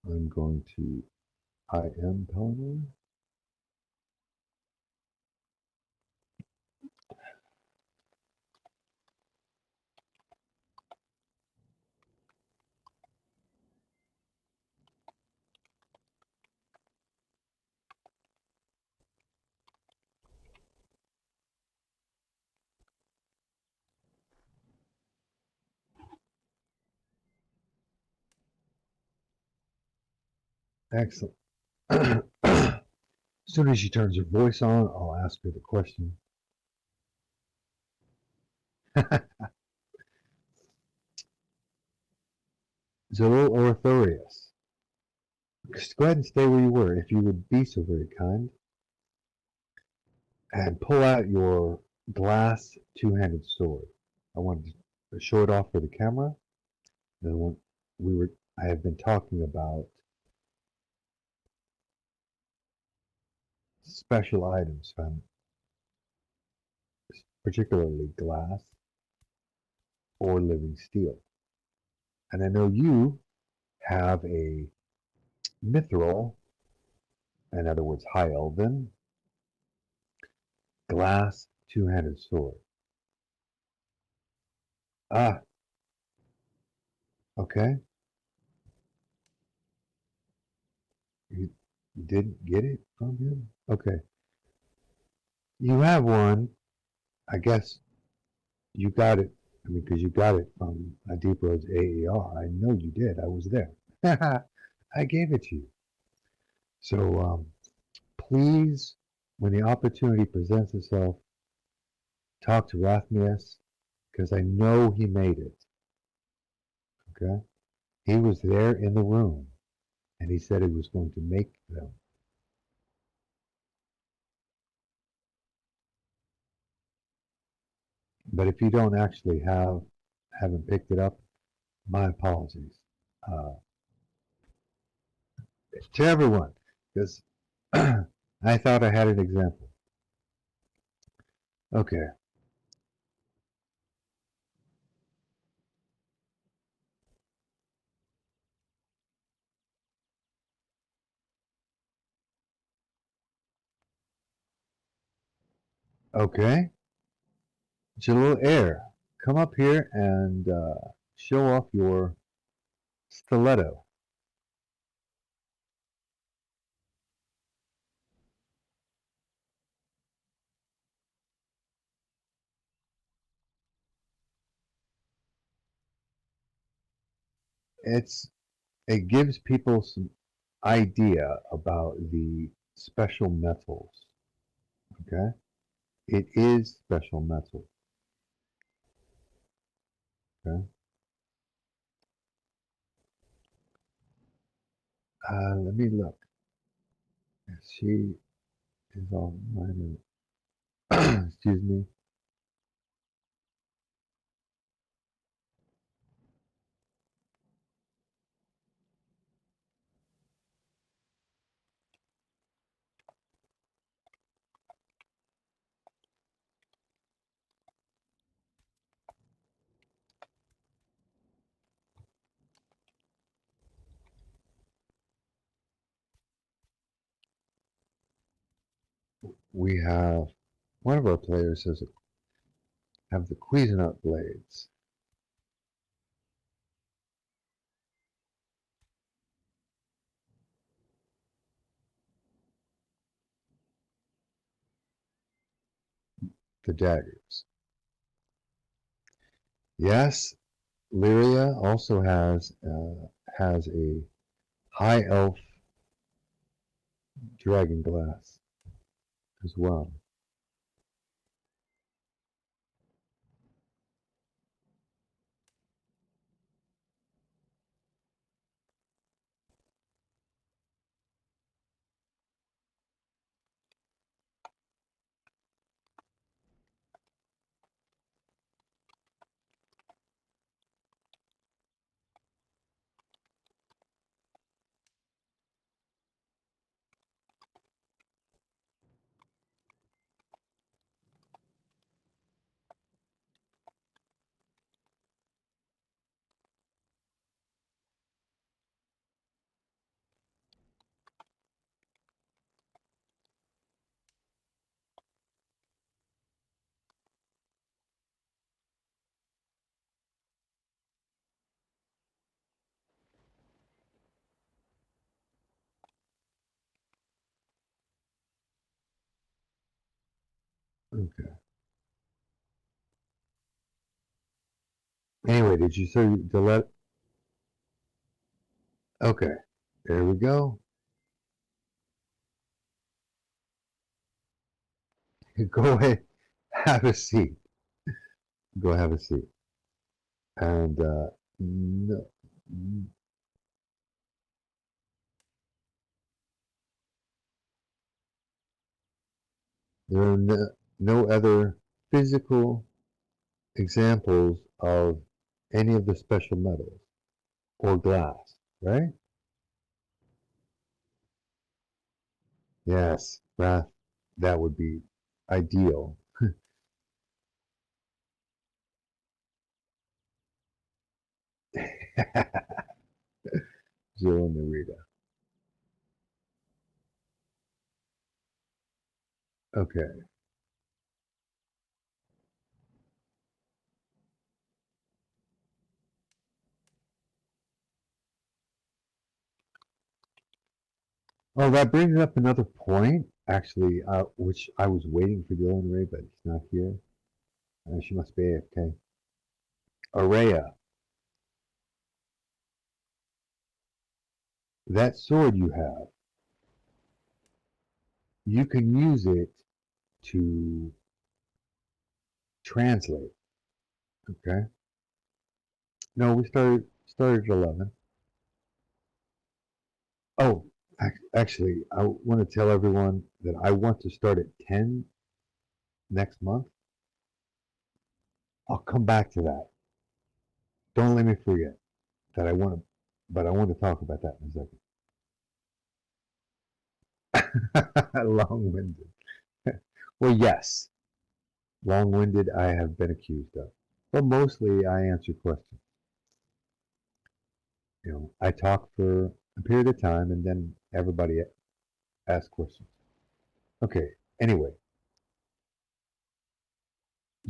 I'm going to IM Pelennor. Excellent. As soon as she turns her voice on, I'll ask her the question. Zoro or Thorius? Just go ahead and stay where you were, if you would be so very kind, and pull out your glass two-handed sword. I wanted to show it off for the camera. And I have been talking about special items found, particularly glass or living steel. And I know you have a mithril, in other words, high elven, glass two-handed sword. Ah, okay. You didn't get it from him? Okay. You have one. I guess you got it. I mean, because you got it from a Deep Roads AER. I know you did. I was there. I gave it to you. So please, when the opportunity presents itself, talk to Rathmius because I know he made it. Okay? He was there in the room and he said he was going to make them. But if you don't actually haven't picked it up, my apologies uh, to everyone because I thought I had an example. Okay. Okay. Jalil Air, come up here and show off your stiletto. It's it gives people some idea about the special metals. Okay, it is special metal. Okay, let me look. She is all minor. Excuse me. We have one of our players says have the Cuisinart blades. The daggers. Yes, Lyria also has a high elf dragon glass as well. Okay. Anyway, did you say to let? Okay, there we go. Go ahead, have a seat. Go have a seat. And no, There are no other physical examples of any of the special metals or glass, right? Yes, that would be ideal. Jill and Narita. Okay. Oh, that brings up another point, actually, which I was waiting for Jill and Ray, but she's not here. She must be AFK. Araya, that sword you have, you can use it to translate. Okay. No, we started at 11. Oh, actually, I want to tell everyone that I want to start at 10 next month. I'll come back to that. Don't let me forget that I want to, but I want to talk about that in a second. Long-winded. Well, yes, long-winded I have been accused of, but mostly I answer questions. I talk for a period of time and then everybody asks questions. Okay. Anyway,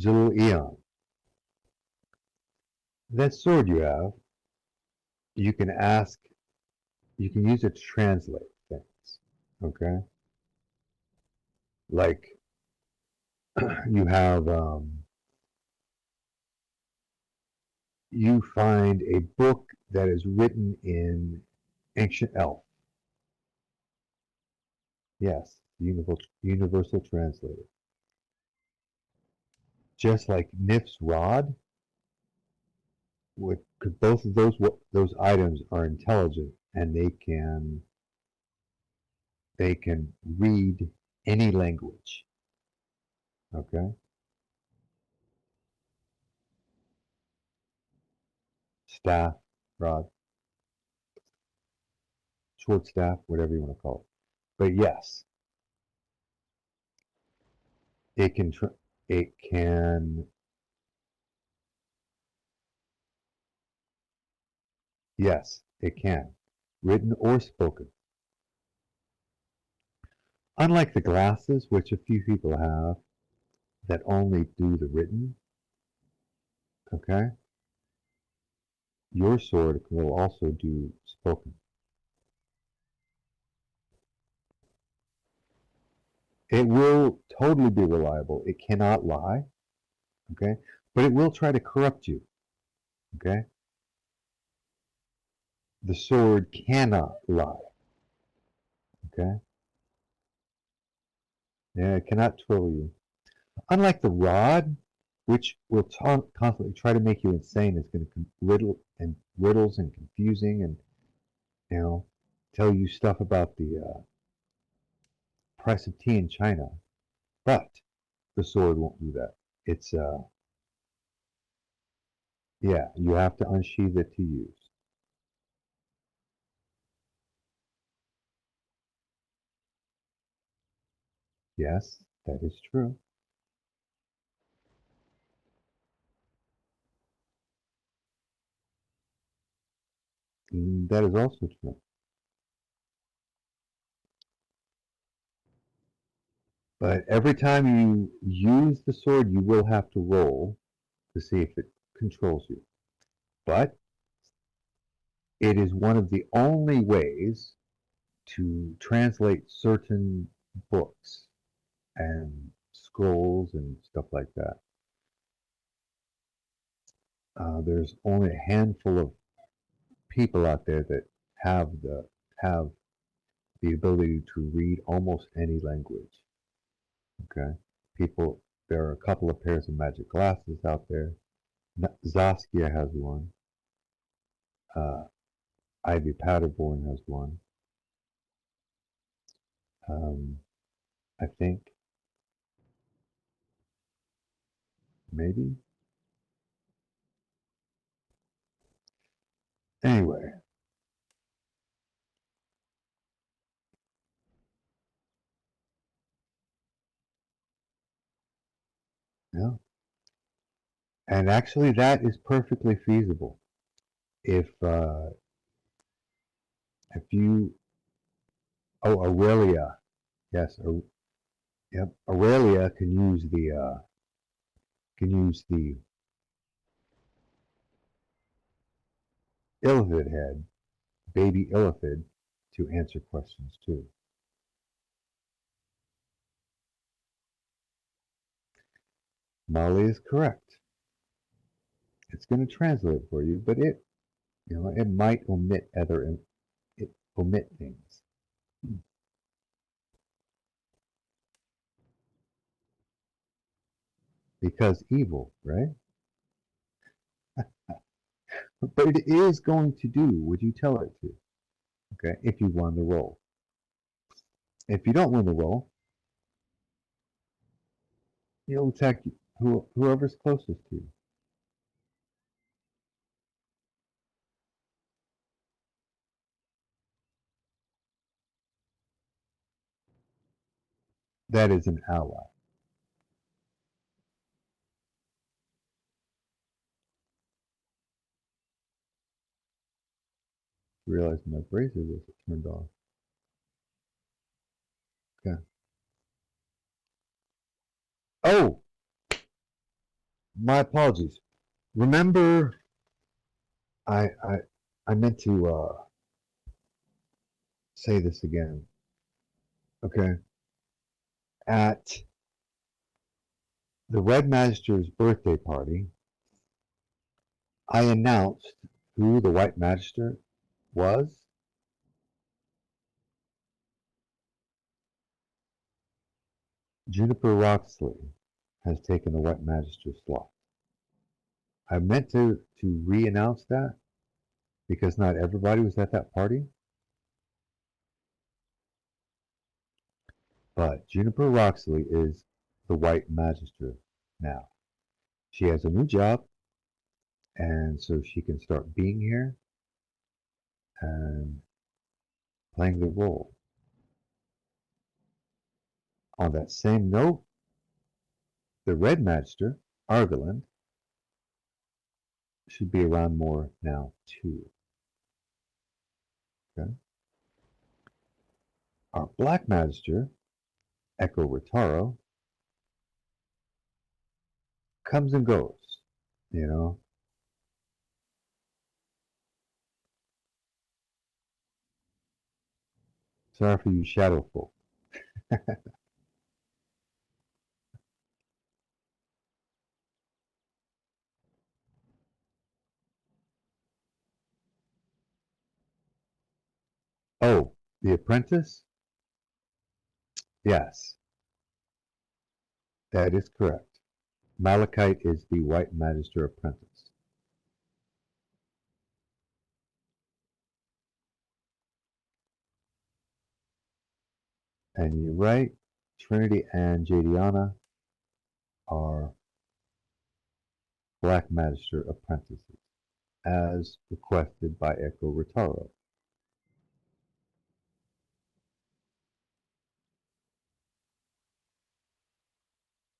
Zulu Eon, that sword you have, you can ask, you can use it to translate things. Okay. Like you have, you find a book that is written in ancient elf. Yes, universal translator. Just like Nif's rod, both of those items are intelligent and they can read any language. Okay, staff, rod, short staff, whatever you want to call it. But yes, it can. It can. Yes, it can, written or spoken. Unlike the glasses, which a few people have, that only do the written. Okay, your sword will also do spoken. It will totally be reliable. It cannot lie. Okay, but it will try to corrupt you. Okay, the sword cannot lie. Okay, yeah, it cannot troll you. Unlike the rod, which will constantly try to make you insane, is going to riddles and confusing and you know tell you stuff about the price of tea in China. But the sword won't do that. It's yeah, you have to unsheath it to use. Yes, that is true. That is also true. But every time you use the sword, you will have to roll to see if it controls you. But it is one of the only ways to translate certain books and scrolls and stuff like that. There's only a handful of people out there that have have the ability to read almost any language. Okay, people. There are a couple of pairs of magic glasses out there. Zaskia has one. Uh, Ivy Paderborn has one. Um, I think. maybe. Anyway, yeah. And actually, that is perfectly feasible. If you Aurelia, yes, yep, Aurelia can use the illithid head, baby illithid, to answer questions too. Molly is correct. It's going to translate for you, but it might omit things because evil, right? But it is going to do what you tell it to. Okay, if you won the role. If you don't win the role, you'll attack whoever's closest to you. That is an ally. Realize my bracer was turned off. Okay. Oh, my apologies. Remember, I I, I meant to say this again. Okay. At the Red Magister's birthday party, I announced who the White Magister was. Juniper Roxley has taken the White Magister slot. I meant to re-announce that because not everybody was at that party, but Juniper Roxley is the White Magister now. She has a new job, and so she can start being here and playing the role. On that same note, the Red Magister, Argoland, should be around more now too. Okay? Our Black Magister, Echo Ritaro, comes and goes. You know, sorry for you shadow folk. Oh, the Apprentice? Yes, that is correct. Malikith is the White Magister Apprentice. And you're right, Trinity and Jadiana are Black Magister Apprentices, as requested by Echo Ritaro.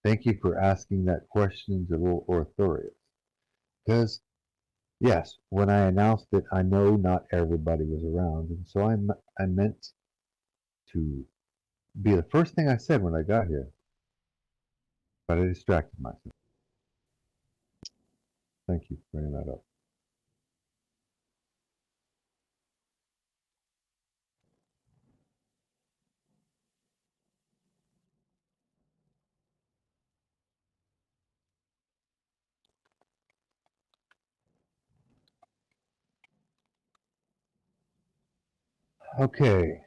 Thank you for asking that question, Jalil Orthorius. Because, yes, when I announced it, I know not everybody was around, and so I meant to be the first thing I said when I got here, but I distracted myself. Thank you for bringing that up. Okay,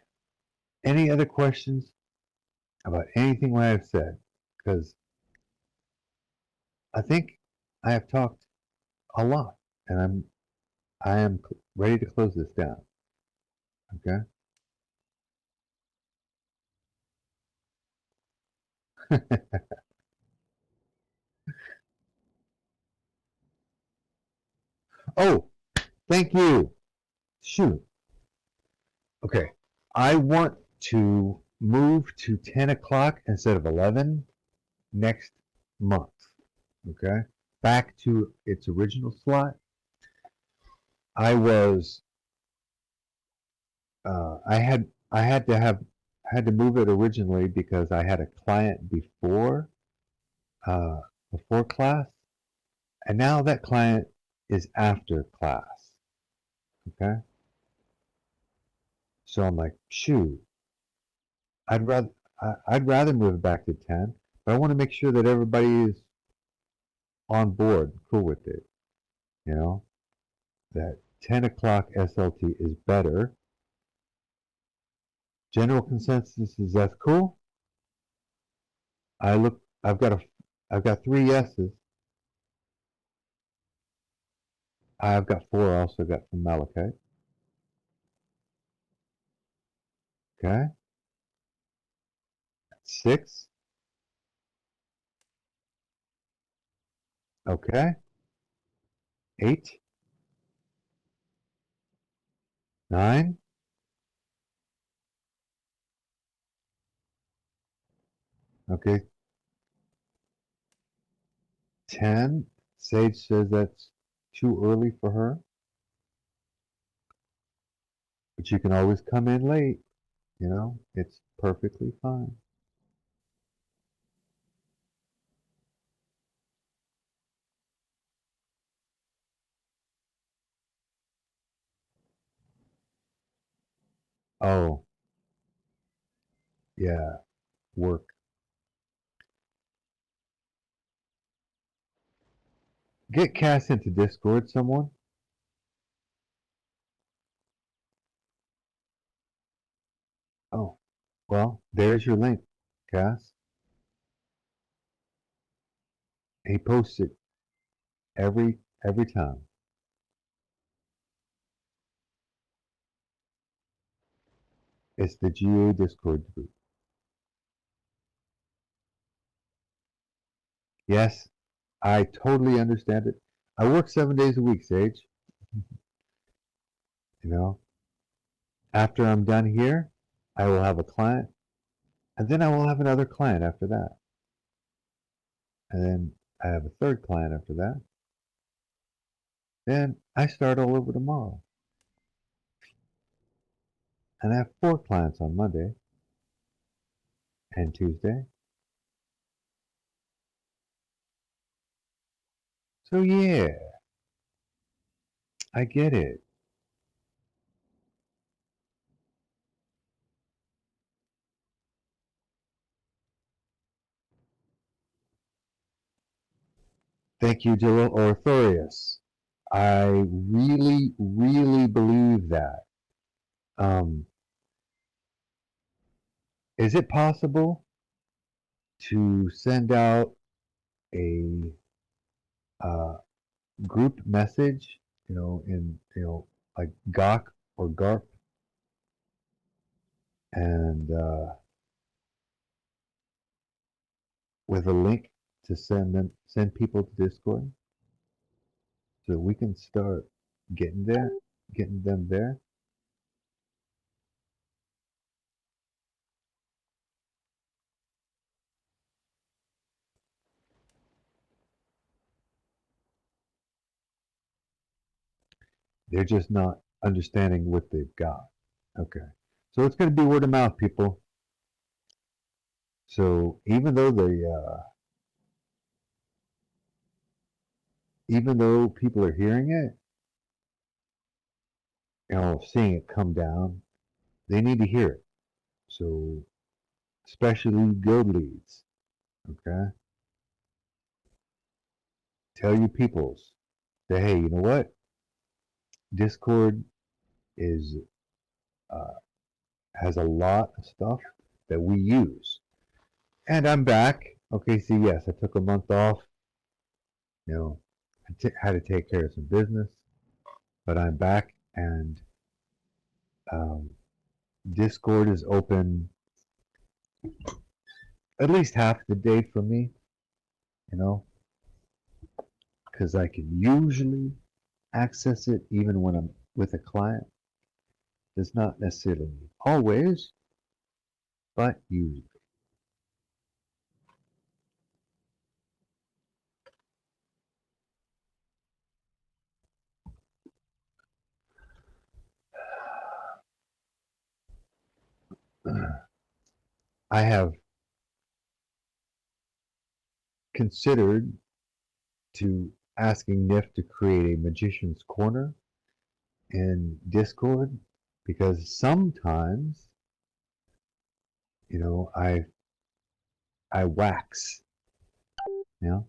any other questions about anything what I've said? Because I think I have talked a lot, and I am ready to close this down. Okay. Oh, thank you. Shoot. Okay. I want to move to 10 o'clock instead of 11 next month. Okay. Back to its original slot. I was, I had to move it originally because I had a client uh, before class, and now that client is after class. Okay. So I'm like, shoot, I'd rather I'd rather move it back to 10, but I want to make sure that everybody is on board, cool with it. You know, that 10 o'clock SLT is better. General consensus is that's cool. I look, I've got three yeses. I've got four. I also got from Malikith. Okay, six. Okay, eight, nine. Okay, 10. Sage says that's too early for her, but you can always come in late. You know, it's perfectly fine. Oh, yeah, work. Get Cass into Discord, someone. Oh, well, there's your link, Cass. He posts it every time. It's the GA Discord group. Yes, I totally understand it. I work 7 days a week, Sage. You know, after I'm done here, I will have a client, and then I will have another client after that, and then I have a third client after that. Then I start all over tomorrow, and I have four clients on Monday and Tuesday. So yeah, I get it. Thank you, Jill Orthorius. I really, really believe that. Um, is it possible to send out a uh, group message, in like Gawk or GARP, and with a link to send people to Discord, so we can start getting there, getting them there. They're just not understanding what they've got. Okay, so it's going to be word of mouth, people. So even though people are hearing it, seeing it come down, they need to hear it. So especially guild leads, okay? Tell your peoples that, hey, you know what? Discord is uh, has a lot of stuff that we use, and I'm back. Okay, so yes, I took a month off. You know, had to take care of some business, but I'm back, and um, Discord is open at least half the day for me. You know, because I can usually access it even when I'm with a client. Does not necessarily mean always, but usually. I have considered to asking Nif to create a magician's corner in Discord because sometimes, I wax, you know,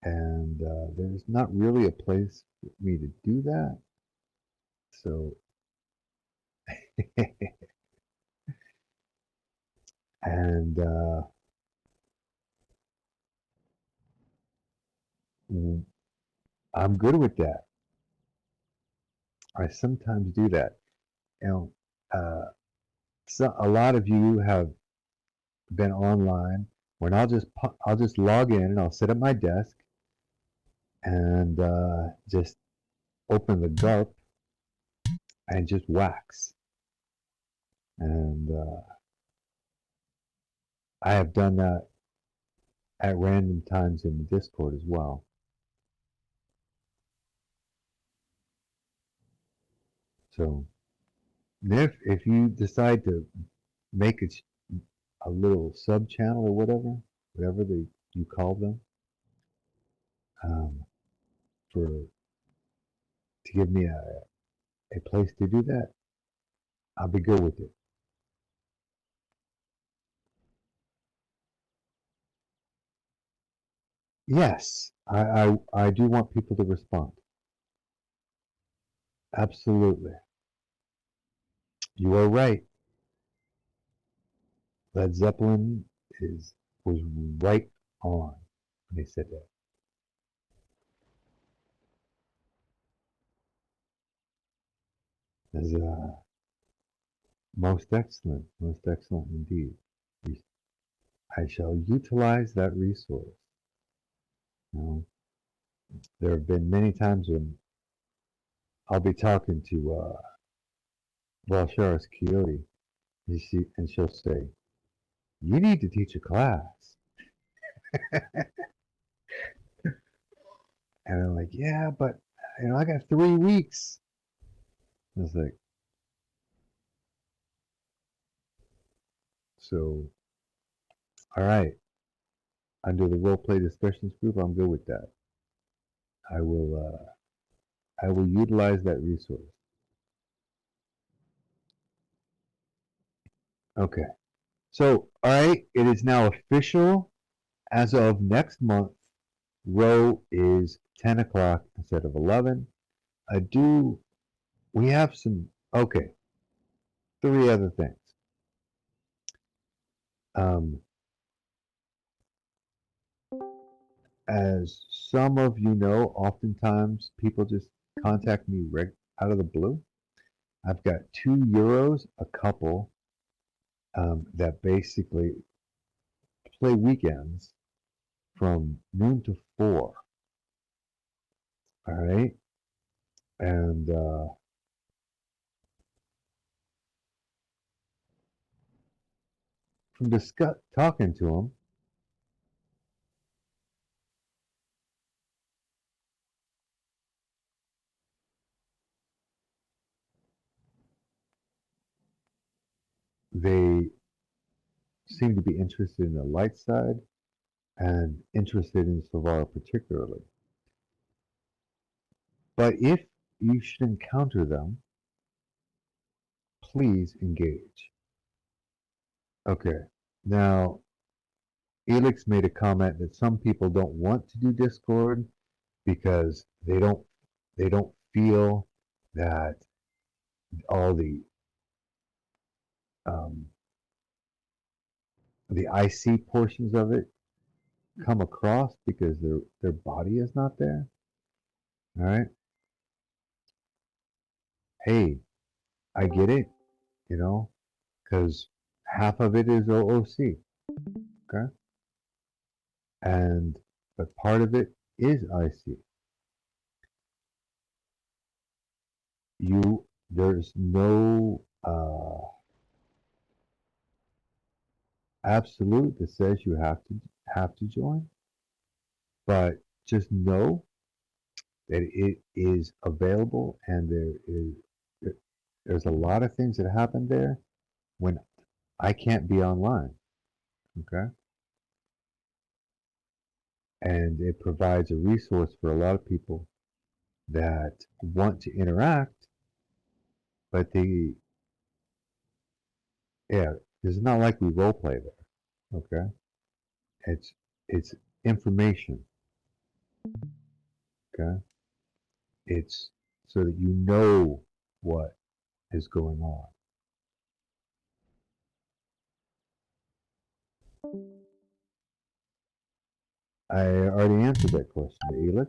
and there's not really a place for me to do that. So, and I'm good with that. I sometimes do that. You know, so a lot of you have been online when I'll just log in and I'll sit at my desk and just open the GARP and just wax. And I have done that at random times in the Discord as well. So if you decide to make a little sub channel or whatever you call them, um, for to give me a place to do that, I'll be good with it. Yes, I do want people to respond. Absolutely. You are right. Led Zeppelin was right on when they said that. Is most excellent indeed. I shall utilize that resource. You know, there have been many times when I'll be talking to Valsharis Coyote, and she'll say, "You need to teach a class," and I'm like, "Yeah, but I got 3 weeks." I was like, "So, all right, under the role play discussions group, I'm good with that. I will, I will utilize that resource." Okay. So, all right, it is now official. As of next month, row is 10 o'clock instead of 11. We have okay, 3 other things. Um, as some of you know, oftentimes people just contact me out of the blue. I've got €2 a couple that basically play weekends from noon to 4. All right. And from talking to them, they seem to be interested in the light side and interested in Savara particularly. But if you should encounter them, please engage. Okay. Now, Elix made a comment that some people don't want to do Discord because they don't feel that all um, the IC portions of it come across because their body is not there. All right. Hey, I get it, you know, because half of it is OOC. Okay. And but part of it is IC. there's no absolute that says you have to join, but just know that it is available, and there's a lot of things that happen there when I can't be online. Okay. And it provides a resource for a lot of people that want to interact, but yeah, it's not like we role play there. Okay. It's information. Okay. It's so that you know what is going on. I already answered that question, Elix,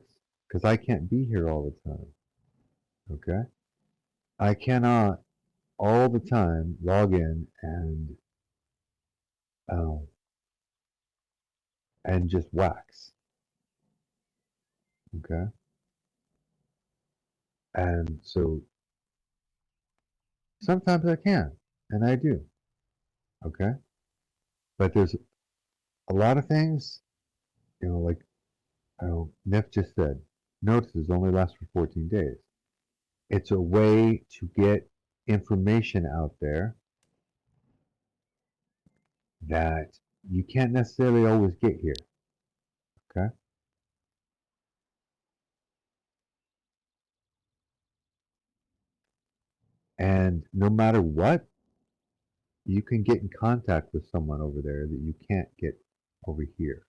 because I can't be here all the time. Okay. I cannot all the time log in uh, and just wax. Okay. And so sometimes I can, and I do. Okay. But there's a lot of things, like Neff just said, notices only last for 14 days. It's a way to get information out there that you can't necessarily always get here. Okay. And no matter what, you can get in contact with someone over there that you can't get over here.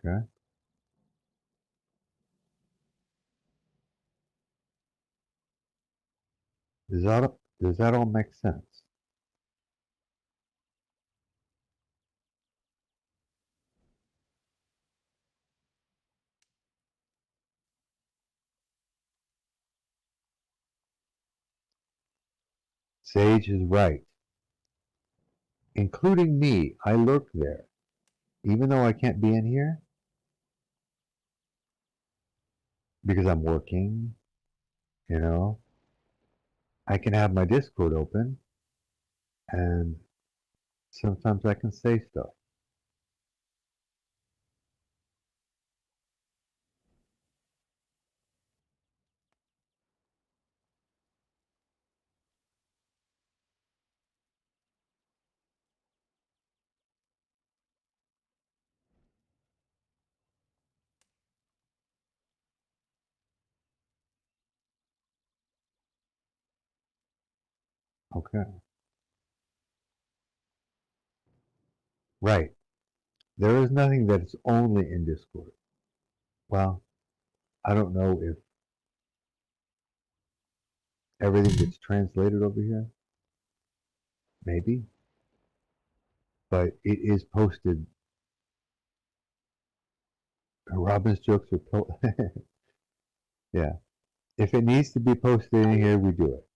Okay. Does that all make sense? Sage is right. Including me, I lurk there. Even though I can't be in here because I'm working, you know, I can have my Discord open and sometimes I can say stuff. Okay. Right. There is nothing that's only in Discord. Well, I don't know if everything gets translated over here. Maybe. But it is posted. Robin's jokes are yeah. If it needs to be posted in here, we do it.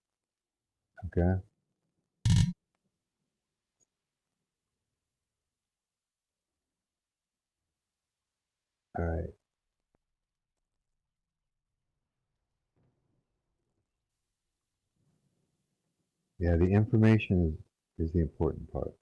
Okay. All right. Yeah, the information is the important part.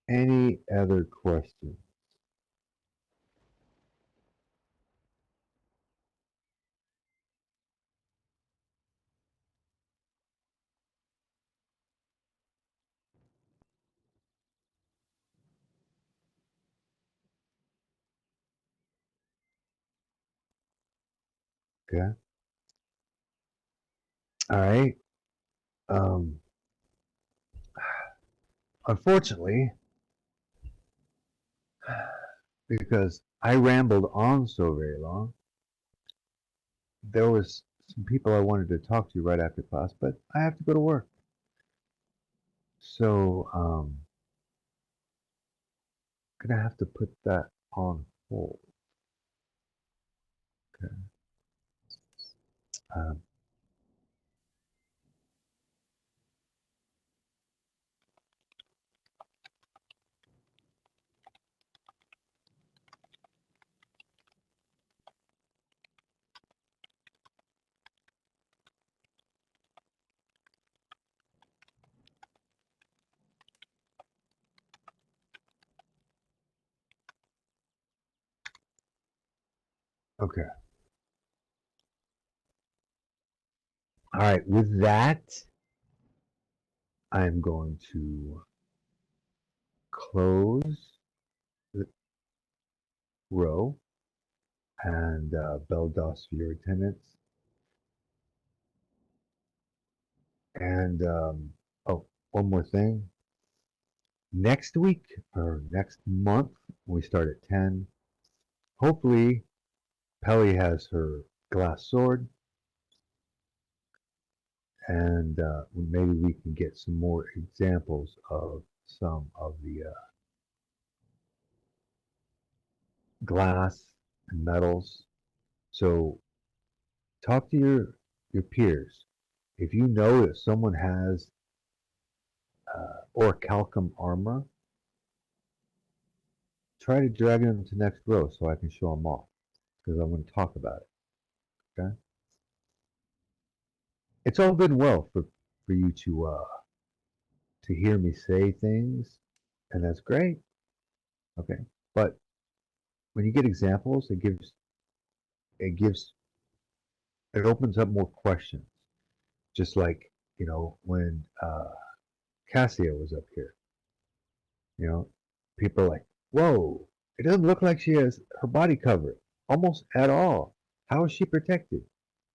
Any other questions? Okay. All right. Um, Unfortunately, because I rambled on so very long, there was some people I wanted to talk to right after class, but I have to go to work. So, gonna have to put that on hold. Okay. Um, Okay. All right. With that, I'm going to close the row and bell DOS for your attendance. And oh, one more thing. Next week or next month, we start at 10. Hopefully, Pelly has her glass sword, and maybe we can get some more examples of some of the glass and metals. So talk to your peers. If you know that someone has orichalcum armor, try to drag them to next row so I can show them off because I want to talk about it. Okay, it's all good and well for you to hear me say things, and that's great. Okay, but when you get examples, it gives it opens up more questions. Just like when Cassia was up here, you know, people are like, "Whoa, it doesn't look like she has her body covered almost at all. How is she protected?"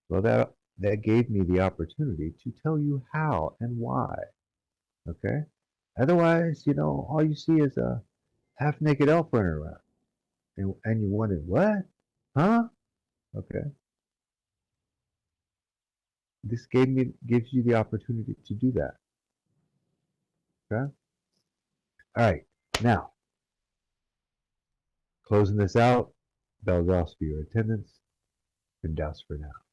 Well, that gave me the opportunity to tell you how and why. Okay. Otherwise, all you see is a half naked elf running around, and you wonder what, huh? Okay. This gives you the opportunity to do that. Okay. All right. Now, closing this out, bell DOS for your attendance, and DOS for now.